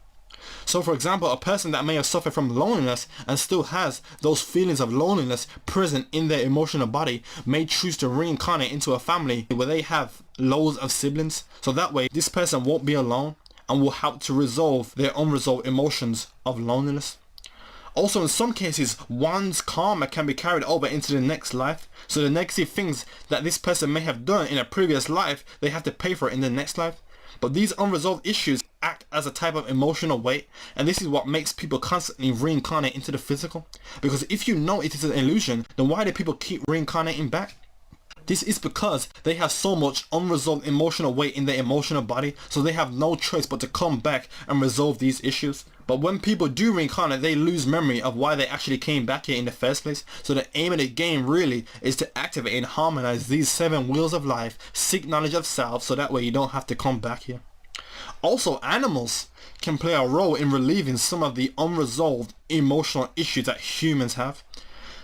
So for example, a person that may have suffered from loneliness and still has those feelings of loneliness present in their emotional body may choose to reincarnate into a family where they have loads of siblings. So that way this person won't be alone and will help to resolve their unresolved emotions of loneliness. Also, in some cases, one's karma can be carried over into the next life. So the negative things that this person may have done in a previous life, they have to pay for it in the next life. But these unresolved issues act as a type of emotional weight, and this is what makes people constantly reincarnate into the physical. Because if you know it is an illusion, then why do people keep reincarnating back? This is because they have so much unresolved emotional weight in their emotional body, so they have no choice but to come back and resolve these issues. But when people do reincarnate, they lose memory of why they actually came back here in the first place. So the aim of the game really is to activate and harmonize these 7 wheels of life, seek knowledge of self, so that way you don't have to come back here. Also, animals can play a role in relieving some of the unresolved emotional issues that humans have.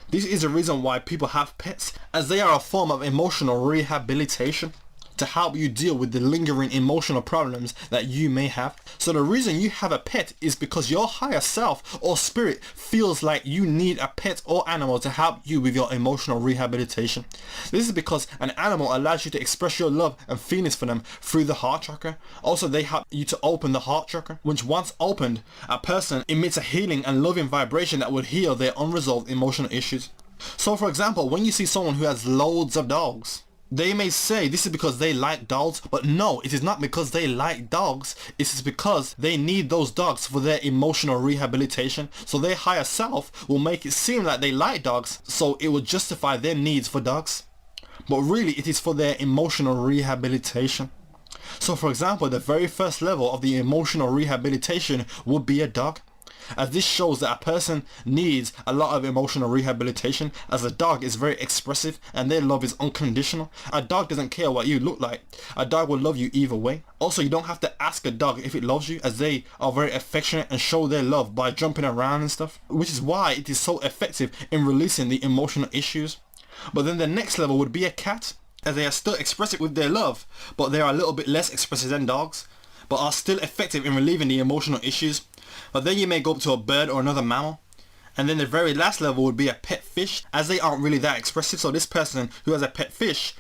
This is the reason why people have pets, as they are a form of emotional rehabilitation to help you deal with the lingering emotional problems that you may have. So the reason you have a pet is because your higher self or spirit feels like you need a pet or animal to help you with your emotional rehabilitation. This is because an animal allows you to express your love and feelings for them through the heart chakra. Also, they help you to open the heart chakra, which once opened, a person emits a healing and loving vibration that will heal their unresolved emotional issues. So for example, when you see someone who has loads of dogs, they may say this is because they like dogs, but no, it is not because they like dogs. It is because they need those dogs for their emotional rehabilitation. So their higher self will make it seem like they like dogs, so it will justify their needs for dogs. But really it is for their emotional rehabilitation. So for example, the very first level of the emotional rehabilitation would be a dog. as this shows that a person needs a lot of emotional rehabilitation, as a dog is very expressive and their love is unconditional. A dog doesn't care what you look like. A dog will love you either way. Also, you don't have to ask a dog if it loves you, as they are very affectionate and show their love by jumping around and stuff, which is why it is so effective in releasing the emotional issues. But then the next level would be a cat, as they are still expressive with their love, but they are a little bit less expressive than dogs, but are still effective in relieving the emotional issues. But then you may go up to a bird or another mammal. And then the very last level would be a pet fish, as they aren't really that expressive, so this person who has a pet fish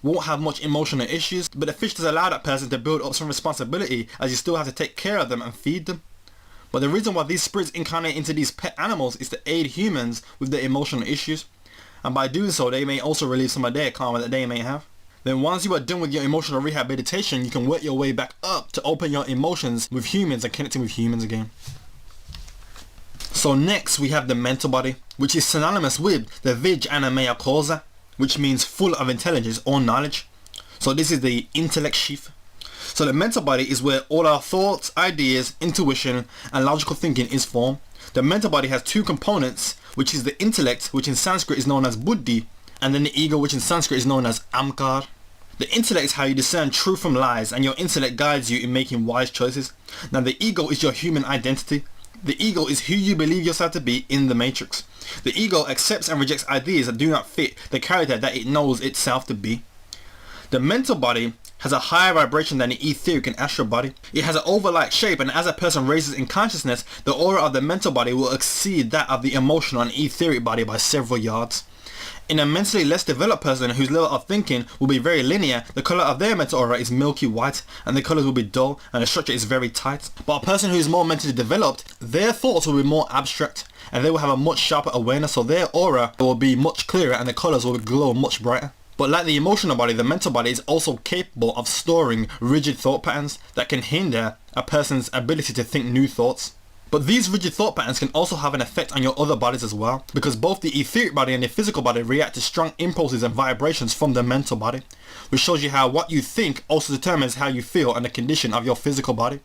won't have much emotional issues, but the fish does allow that person to build up some responsibility, as you still have to take care of them and feed them. But the reason why these spirits incarnate into these pet animals is to aid humans with their emotional issues, and by doing so they may also relieve some of their karma that they may have. Then once you are done with your emotional rehabilitation, you can work your way back up to open your emotions with humans and connecting with humans again. So next we have the mental body, which is synonymous with the vids and mea causa, which means full of intelligence or knowledge. So this is the intellect sheath. So the mental body is where all our thoughts, ideas, intuition and logical thinking is formed. The mental body has two components, which is the intellect, which in Sanskrit is known as buddhi, and then the ego, which in Sanskrit is known as amkar. The intellect is how you discern truth from lies, and your intellect guides you in making wise choices. Now the ego is your human identity. The ego is who you believe yourself to be in the matrix. The ego accepts and rejects ideas that do not fit the character that it knows itself to be. The mental body has a higher vibration than the etheric and astral body. It has an oval-like shape, and as a person raises in consciousness, the aura of the mental body will exceed that of the emotional and etheric body by several yards. In a mentally less developed person whose level of thinking will be very linear, the color of their mental aura is milky white, and the colors will be dull, and the structure is very tight. But a person who is more mentally developed, their thoughts will be more abstract, and they will have a much sharper awareness, so their aura will be much clearer and the colors will glow much brighter. But like the emotional body, the mental body is also capable of storing rigid thought patterns that can hinder a person's ability to think new thoughts. But these rigid thought patterns can also have an effect on your other bodies as well, because both the etheric body and the physical body react to strong impulses and vibrations from the mental body, which shows you how what you think also determines how you feel and the condition of your physical body.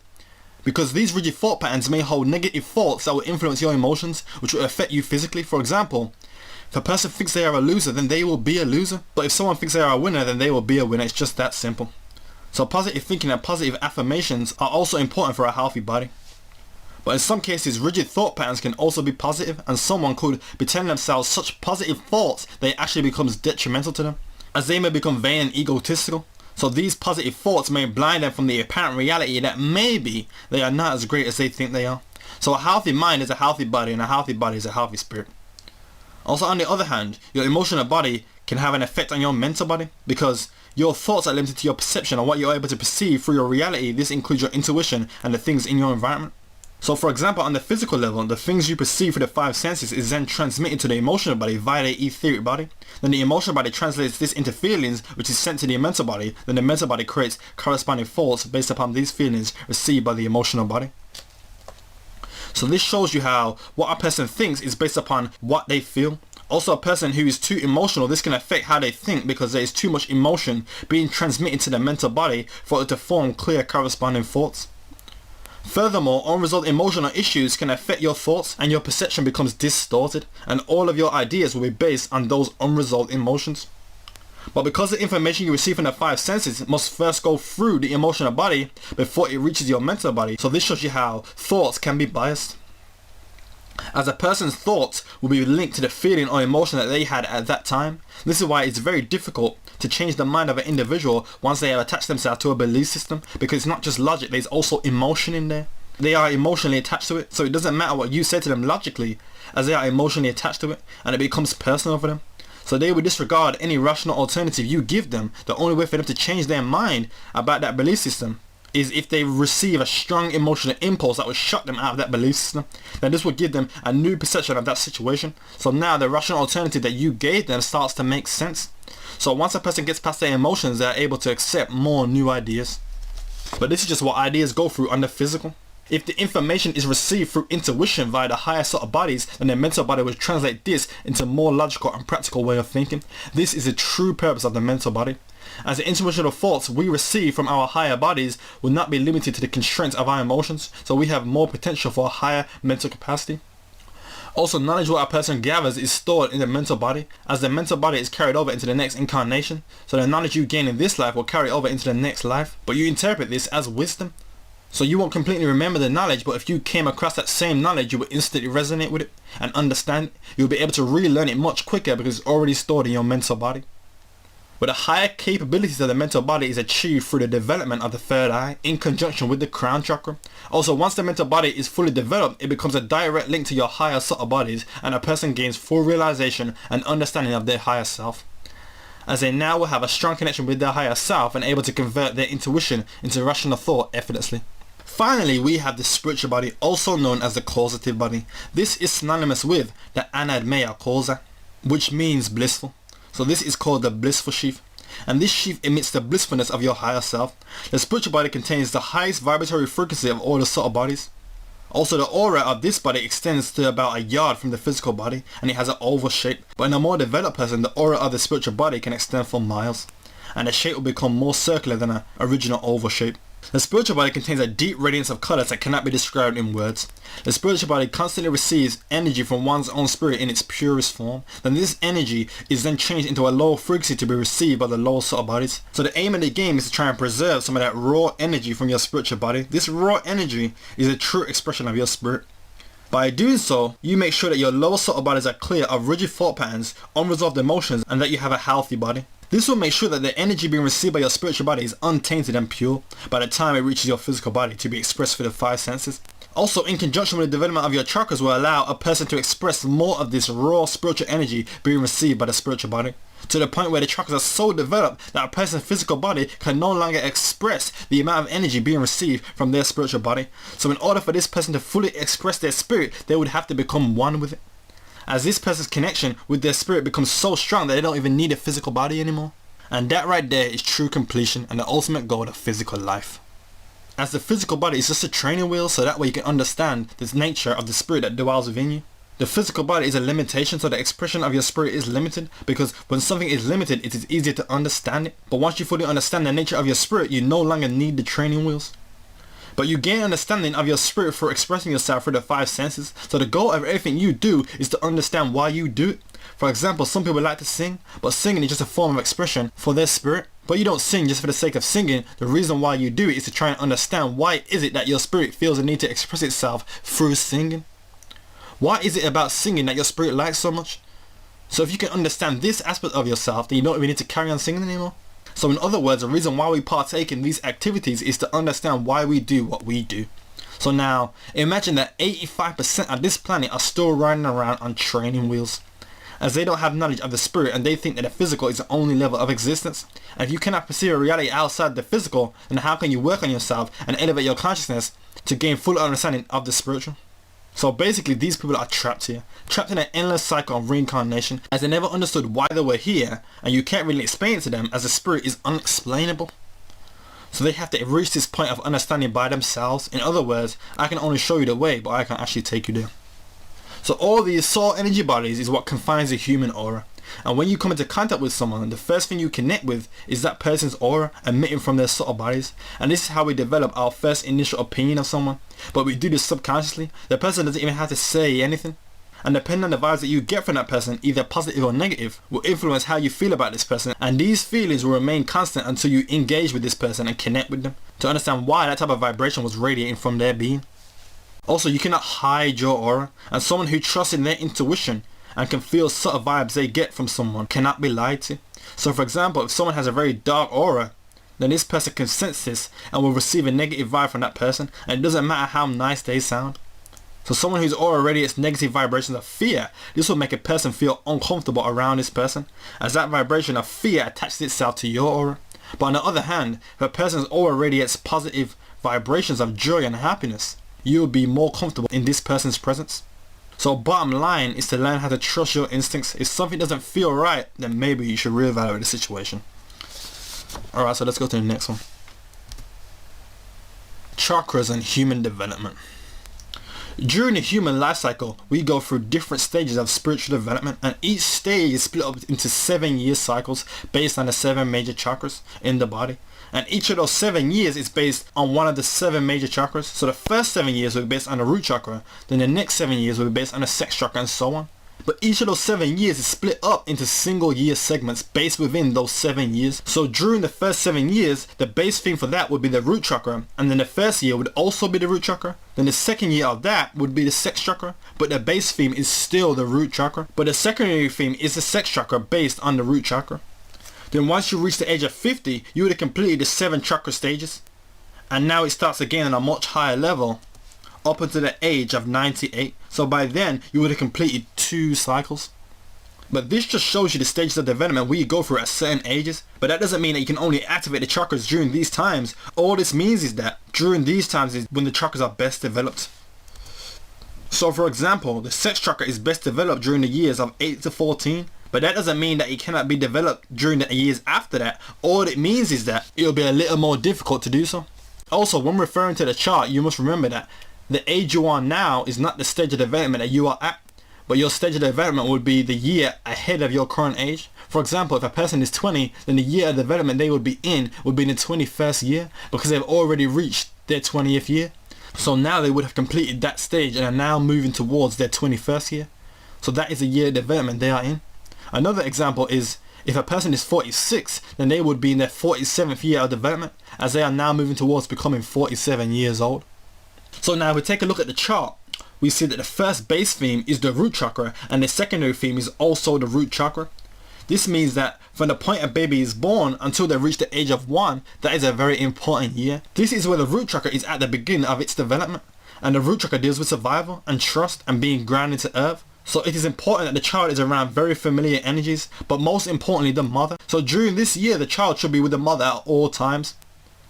Because these rigid thought patterns may hold negative thoughts that will influence your emotions, which will affect you physically. For example, if a person thinks they are a loser, then they will be a loser. But if someone thinks they are a winner, then they will be a winner. It's just that simple. So positive thinking and positive affirmations are also important for a healthy body. But in some cases, rigid thought patterns can also be positive, and someone could be telling themselves such positive thoughts that it actually becomes detrimental to them, as they may become vain and egotistical. So these positive thoughts may blind them from the apparent reality that maybe they are not as great as they think they are. So a healthy mind is a healthy body, and a healthy body is a healthy spirit. Also, on the other hand, your emotional body can have an effect on your mental body, because your thoughts are limited to your perception of what you're able to perceive through your reality. This includes your intuition and the things in your environment. So for example, on the physical level, the things you perceive through the five senses is then transmitted to the emotional body via the etheric body. Then the emotional body translates this into feelings, which is sent to the mental body. Then the mental body creates corresponding thoughts based upon these feelings received by the emotional body. So this shows you how what a person thinks is based upon what they feel. Also, a person who is too emotional, this can affect how they think, because there is too much emotion being transmitted to the mental body for it to form clear corresponding thoughts. Furthermore, unresolved emotional issues can affect your thoughts, and your perception becomes distorted, and all of your ideas will be based on those unresolved emotions. But because the information you receive from the five senses must first go through the emotional body before it reaches your mental body, so this shows you how thoughts can be biased, as a person's thoughts will be linked to the feeling or emotion that they had at that time. This is why it's very difficult to change the mind of an individual once they have attached themselves to a belief system, because it's not just logic, there's also emotion in there. They are emotionally attached to it, so it doesn't matter what you say to them logically, as they are emotionally attached to it, and it becomes personal for them. So they will disregard any rational alternative you give them. The only way for them to change their mind about that belief system is if they receive a strong emotional impulse that will shock them out of that belief system. Then this will give them a new perception of that situation. So now the rational alternative that you gave them starts to make sense. So once a person gets past their emotions, they are able to accept more new ideas. But this is just what ideas go through on the physical. If the information is received through intuition via the higher sort of bodies, then the mental body will translate this into a more logical and practical way of thinking. This is the true purpose of the mental body. as the intuitional thoughts we receive from our higher bodies will not be limited to the constraints of our emotions, so we have more potential for a higher mental capacity. Also, knowledge what a person gathers is stored in the mental body, as the mental body is carried over into the next incarnation, so the knowledge you gain in this life will carry over into the next life, but you interpret this as wisdom. So you won't completely remember the knowledge, but if you came across that same knowledge, you will instantly resonate with it and understand it. You'll be able to relearn it much quicker because it's already stored in your mental body. But the higher capabilities of the mental body is achieved through the development of the third eye in conjunction with the crown chakra. Also, once the mental body is fully developed, it becomes a direct link to your higher subtle bodies, and a person gains full realization and understanding of their higher self, as they now will have a strong connection with their higher self and able to convert their intuition into rational thought effortlessly. Finally, we have the spiritual body, also known as the causative body. This is synonymous with the anadmaya causa, which means blissful. So this is called the blissful sheath, and this sheath emits the blissfulness of your higher self. The spiritual body contains the highest vibratory frequency of all the subtle bodies. Also, the aura of this body extends to about a yard from the physical body, and it has an oval shape, but in a more developed person, the aura of the spiritual body can extend for miles, and the shape will become more circular than an original oval shape. The spiritual body contains a deep radiance of colors that cannot be described in words. The spiritual body constantly receives energy from one's own spirit in its purest form. Then this energy is then changed into a low frequency to be received by the lower subtle bodies. So the aim of the game is to try and preserve some of that raw energy from your spiritual body. This raw energy is a true expression of your spirit. By doing so, you make sure that your lower subtle bodies are clear of rigid thought patterns, unresolved emotions, and that you have a healthy body. This will make sure that the energy being received by your spiritual body is untainted and pure by the time it reaches your physical body to be expressed through the five senses. Also, in conjunction with the development of your chakras, will allow a person to express more of this raw spiritual energy being received by the spiritual body, to the point where the chakras are so developed that a person's physical body can no longer express the amount of energy being received from their spiritual body. So in order for this person to fully express their spirit, they would have to become one with it, as this person's connection with their spirit becomes so strong that they don't even need a physical body anymore. And that right there is true completion and the ultimate goal of physical life. As the physical body is just a training wheel, so that way you can understand the nature of the spirit that dwells within you. The physical body is a limitation, so the expression of your spirit is limited, because when something is limited, it is easier to understand it. But once you fully understand the nature of your spirit, you no longer need the training wheels. But you gain understanding of your spirit for expressing yourself through the five senses. So the goal of everything you do is to understand why you do it. For example, some people like to sing, but singing is just a form of expression for their spirit. But you don't sing just for the sake of singing. The reason why you do it is to try and understand why is it that your spirit feels the need to express itself through singing. Why is it about singing that your spirit likes so much? So if you can understand this aspect of yourself, then you don't even need to carry on singing anymore. So in other words, the reason why we partake in these activities is to understand why we do what we do. So now, imagine that 85% of this planet are still riding around on training wheels, as they don't have knowledge of the spirit and they think that the physical is the only level of existence. And if you cannot perceive a reality outside the physical, then how can you work on yourself and elevate your consciousness to gain full understanding of the spiritual? So basically, these people are trapped here, trapped in an endless cycle of reincarnation, as they never understood why they were here, and you can't really explain it to them as the spirit is unexplainable. So they have to reach this point of understanding by themselves. In other words, I can only show you the way, but I can't actually take you there. So all these soul energy bodies is what confines the human aura. And when you come into contact with someone, the first thing you connect with is that person's aura emitting from their subtle bodies. And this is how we develop our first initial opinion of someone. But we do this subconsciously. The person doesn't even have to say anything. And depending on the vibes that you get from that person, either positive or negative, will influence how you feel about this person. And these feelings will remain constant until you engage with this person and connect with them, to understand why that type of vibration was radiating from their being. Also, you cannot hide your aura, and someone who trusts in their intuition and can feel subtle vibes they get from someone cannot be lied to. So for example, if someone has a very dark aura, then this person can sense this and will receive a negative vibe from that person, and it doesn't matter how nice they sound. So someone whose aura radiates negative vibrations of fear, this will make a person feel uncomfortable around this person, as that vibration of fear attaches itself to your aura. But on the other hand, if a person's aura radiates positive vibrations of joy and happiness, you will be more comfortable in this person's presence. So bottom line is to learn how to trust your instincts. If something doesn't feel right, then maybe you should reevaluate the situation. Alright, so let's go to the next one. Chakras and human development. During the human life cycle, we go through different stages of spiritual development, and each stage is split up into 7-year cycles based on the 7 major chakras in the body. And each of those 7 years is based on one of the 7 major chakras. So the first 7 years will be based on the root chakra, then the next 7 years will be based on the sex chakra, and so on. But each of those 7 years is split up into single year segments based within those 7 years. So during the first 7 years, the base theme for that would be the root chakra, and then the first year would also be the root chakra. Then the second year of that would be the sex chakra, but the base theme is still the root chakra. But the secondary theme is the sex chakra based on the root chakra. Then once you reach the age of 50, you would have completed the 7 chakra stages. And now it starts again on a much higher level up until the age of 98. So by then you would have completed 2 cycles. But this just shows you the stages of development where you go through at certain ages. But that doesn't mean that you can only activate the chakras during these times. All this means is that during these times is when the chakras are best developed. So for example, the sex chakra is best developed during the years of 8 to 14. But that doesn't mean that it cannot be developed during the years after that. All it means is that it'll be a little more difficult to do so. Also, when referring to the chart, you must remember that the age you are now is not the stage of development that you are at, but your stage of development would be the year ahead of your current age. For example, if a person is 20, then the year of development they would be in would be in the 21st year, because they've already reached their 20th year. So now they would have completed that stage and are now moving towards their 21st year. So that is the year of development they are in. Another example is if a person is 46, then they would be in their 47th year of development, as they are now moving towards becoming 47 years old. So now if we take a look at the chart, we see that the first base theme is the root chakra, and the secondary theme is also the root chakra. This means that from the point a baby is born until they reach the age of 1, that is a very important year. This is where the root chakra is at the beginning of its development, and the root chakra deals with survival and trust and being grounded to earth. So it is important that the child is around very familiar energies, but most importantly the mother. So during this year the child should be with the mother at all times.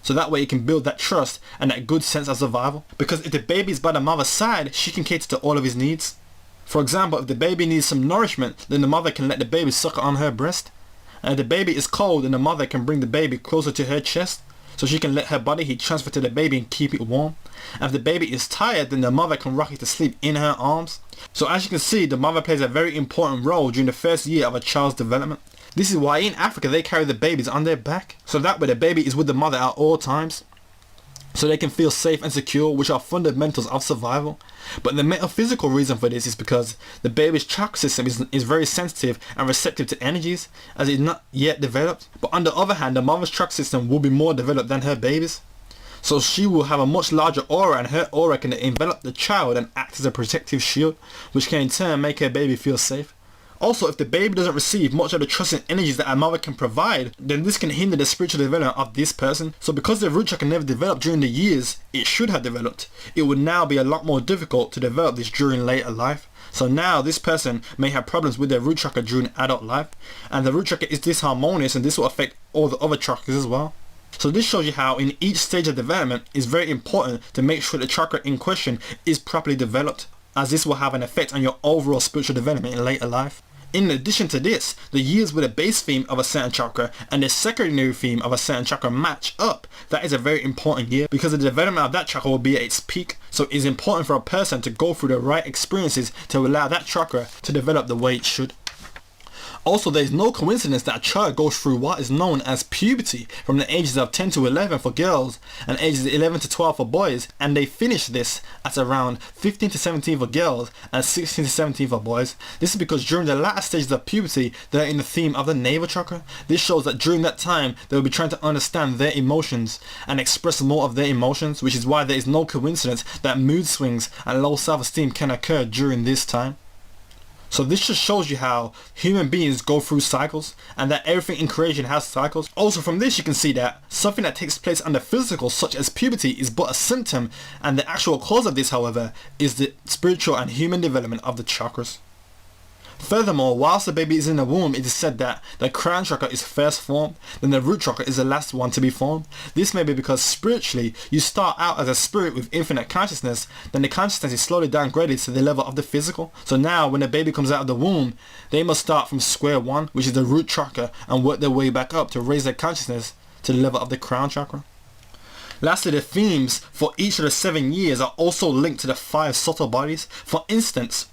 So that way it can build that trust and that good sense of survival. Because if the baby is by the mother's side, she can cater to all of his needs. For example, if the baby needs some nourishment, then the mother can let the baby suck on her breast. And if the baby is cold, then the mother can bring the baby closer to her chest, so she can let her body heat transfer to the baby and keep it warm. And if the baby is tired, then the mother can rock it to sleep in her arms. So as you can see, the mother plays a very important role during the first year of a child's development. This is why in Africa they carry the babies on their back, so that way the baby is with the mother at all times, so they can feel safe and secure, which are fundamentals of survival. But the metaphysical reason for this is because the baby's chakra system is very sensitive and receptive to energies, as it is not yet developed. But on the other hand, the mother's chakra system will be more developed than her baby's. So she will have a much larger aura, and her aura can envelop the child and act as a protective shield, which can in turn make her baby feel safe. Also, if the baby doesn't receive much of the trust and energies that a mother can provide, then this can hinder the spiritual development of this person. So because the root chakra never developed during the years it should have developed, it would now be a lot more difficult to develop this during later life. So now this person may have problems with their root chakra during adult life, and the root chakra is disharmonious, and this will affect all the other chakras as well. So this shows you how in each stage of development it's very important to make sure the chakra in question is properly developed, as this will have an effect on your overall spiritual development in later life. In addition to this, the years with a base theme of a certain chakra and the secondary theme of a certain chakra match up. That is a very important year, because the development of that chakra will be at its peak. So it is important for a person to go through the right experiences to allow that chakra to develop the way it should. Also, there is no coincidence that a child goes through what is known as puberty from the ages of 10 to 11 for girls and ages 11 to 12 for boys, and they finish this at around 15 to 17 for girls and 16 to 17 for boys. This is because during the latter stages of puberty they are in the theme of the Navel Chakra. This shows that during that time they will be trying to understand their emotions and express more of their emotions, which is why there is no coincidence that mood swings and low self-esteem can occur during this time. So this just shows you how human beings go through cycles, and that everything in creation has cycles. Also from this you can see that something that takes place on the physical, such as puberty, is but a symptom, and the actual cause of this, however, is the spiritual and human development of the chakras. Furthermore, whilst the baby is in the womb, it is said that the crown chakra is first formed, then the root chakra is the last one to be formed. This may be because spiritually, you start out as a spirit with infinite consciousness, then the consciousness is slowly downgraded to the level of the physical. So now, when the baby comes out of the womb, they must start from square one, which is the root chakra, and work their way back up to raise their consciousness to the level of the crown chakra. Lastly, the themes for each of the 7 years are also linked to the 5 subtle bodies. For instance,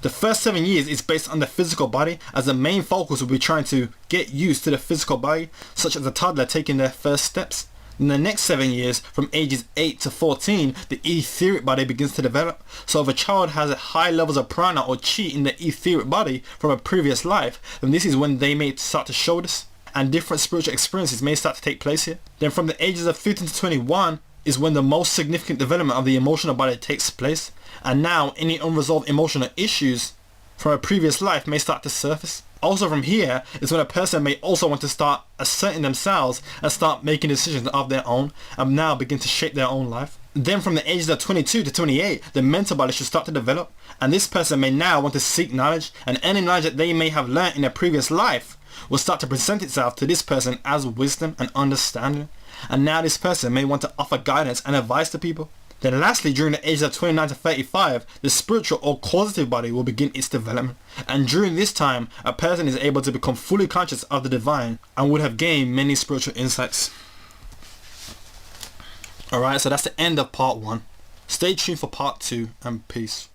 the first 7 years is based on the physical body, as the main focus will be trying to get used to the physical body, such as a toddler taking their first steps. In the next 7 years, from ages 8 to 14, the etheric body begins to develop. So if a child has high levels of prana or chi in the etheric body from a previous life, then this is when they may start to show this, and different spiritual experiences may start to take place here. Then from the ages of 15 to 21 is when the most significant development of the emotional body takes place, and now any unresolved emotional issues from a previous life may start to surface. Also from here is when a person may also want to start asserting themselves and start making decisions of their own, and now begin to shape their own life. Then from the ages of 22 to 28, the mental body should start to develop, and this person may now want to seek knowledge, and any knowledge that they may have learned in a previous life will start to present itself to this person as wisdom and understanding, and now this person may want to offer guidance and advice to people. Then lastly, during the ages of 29 to 35, the spiritual or causative body will begin its development, and during this time a person is able to become fully conscious of the divine and would have gained many spiritual insights. Alright, so that's the end of part 1. Stay tuned for part 2, and peace.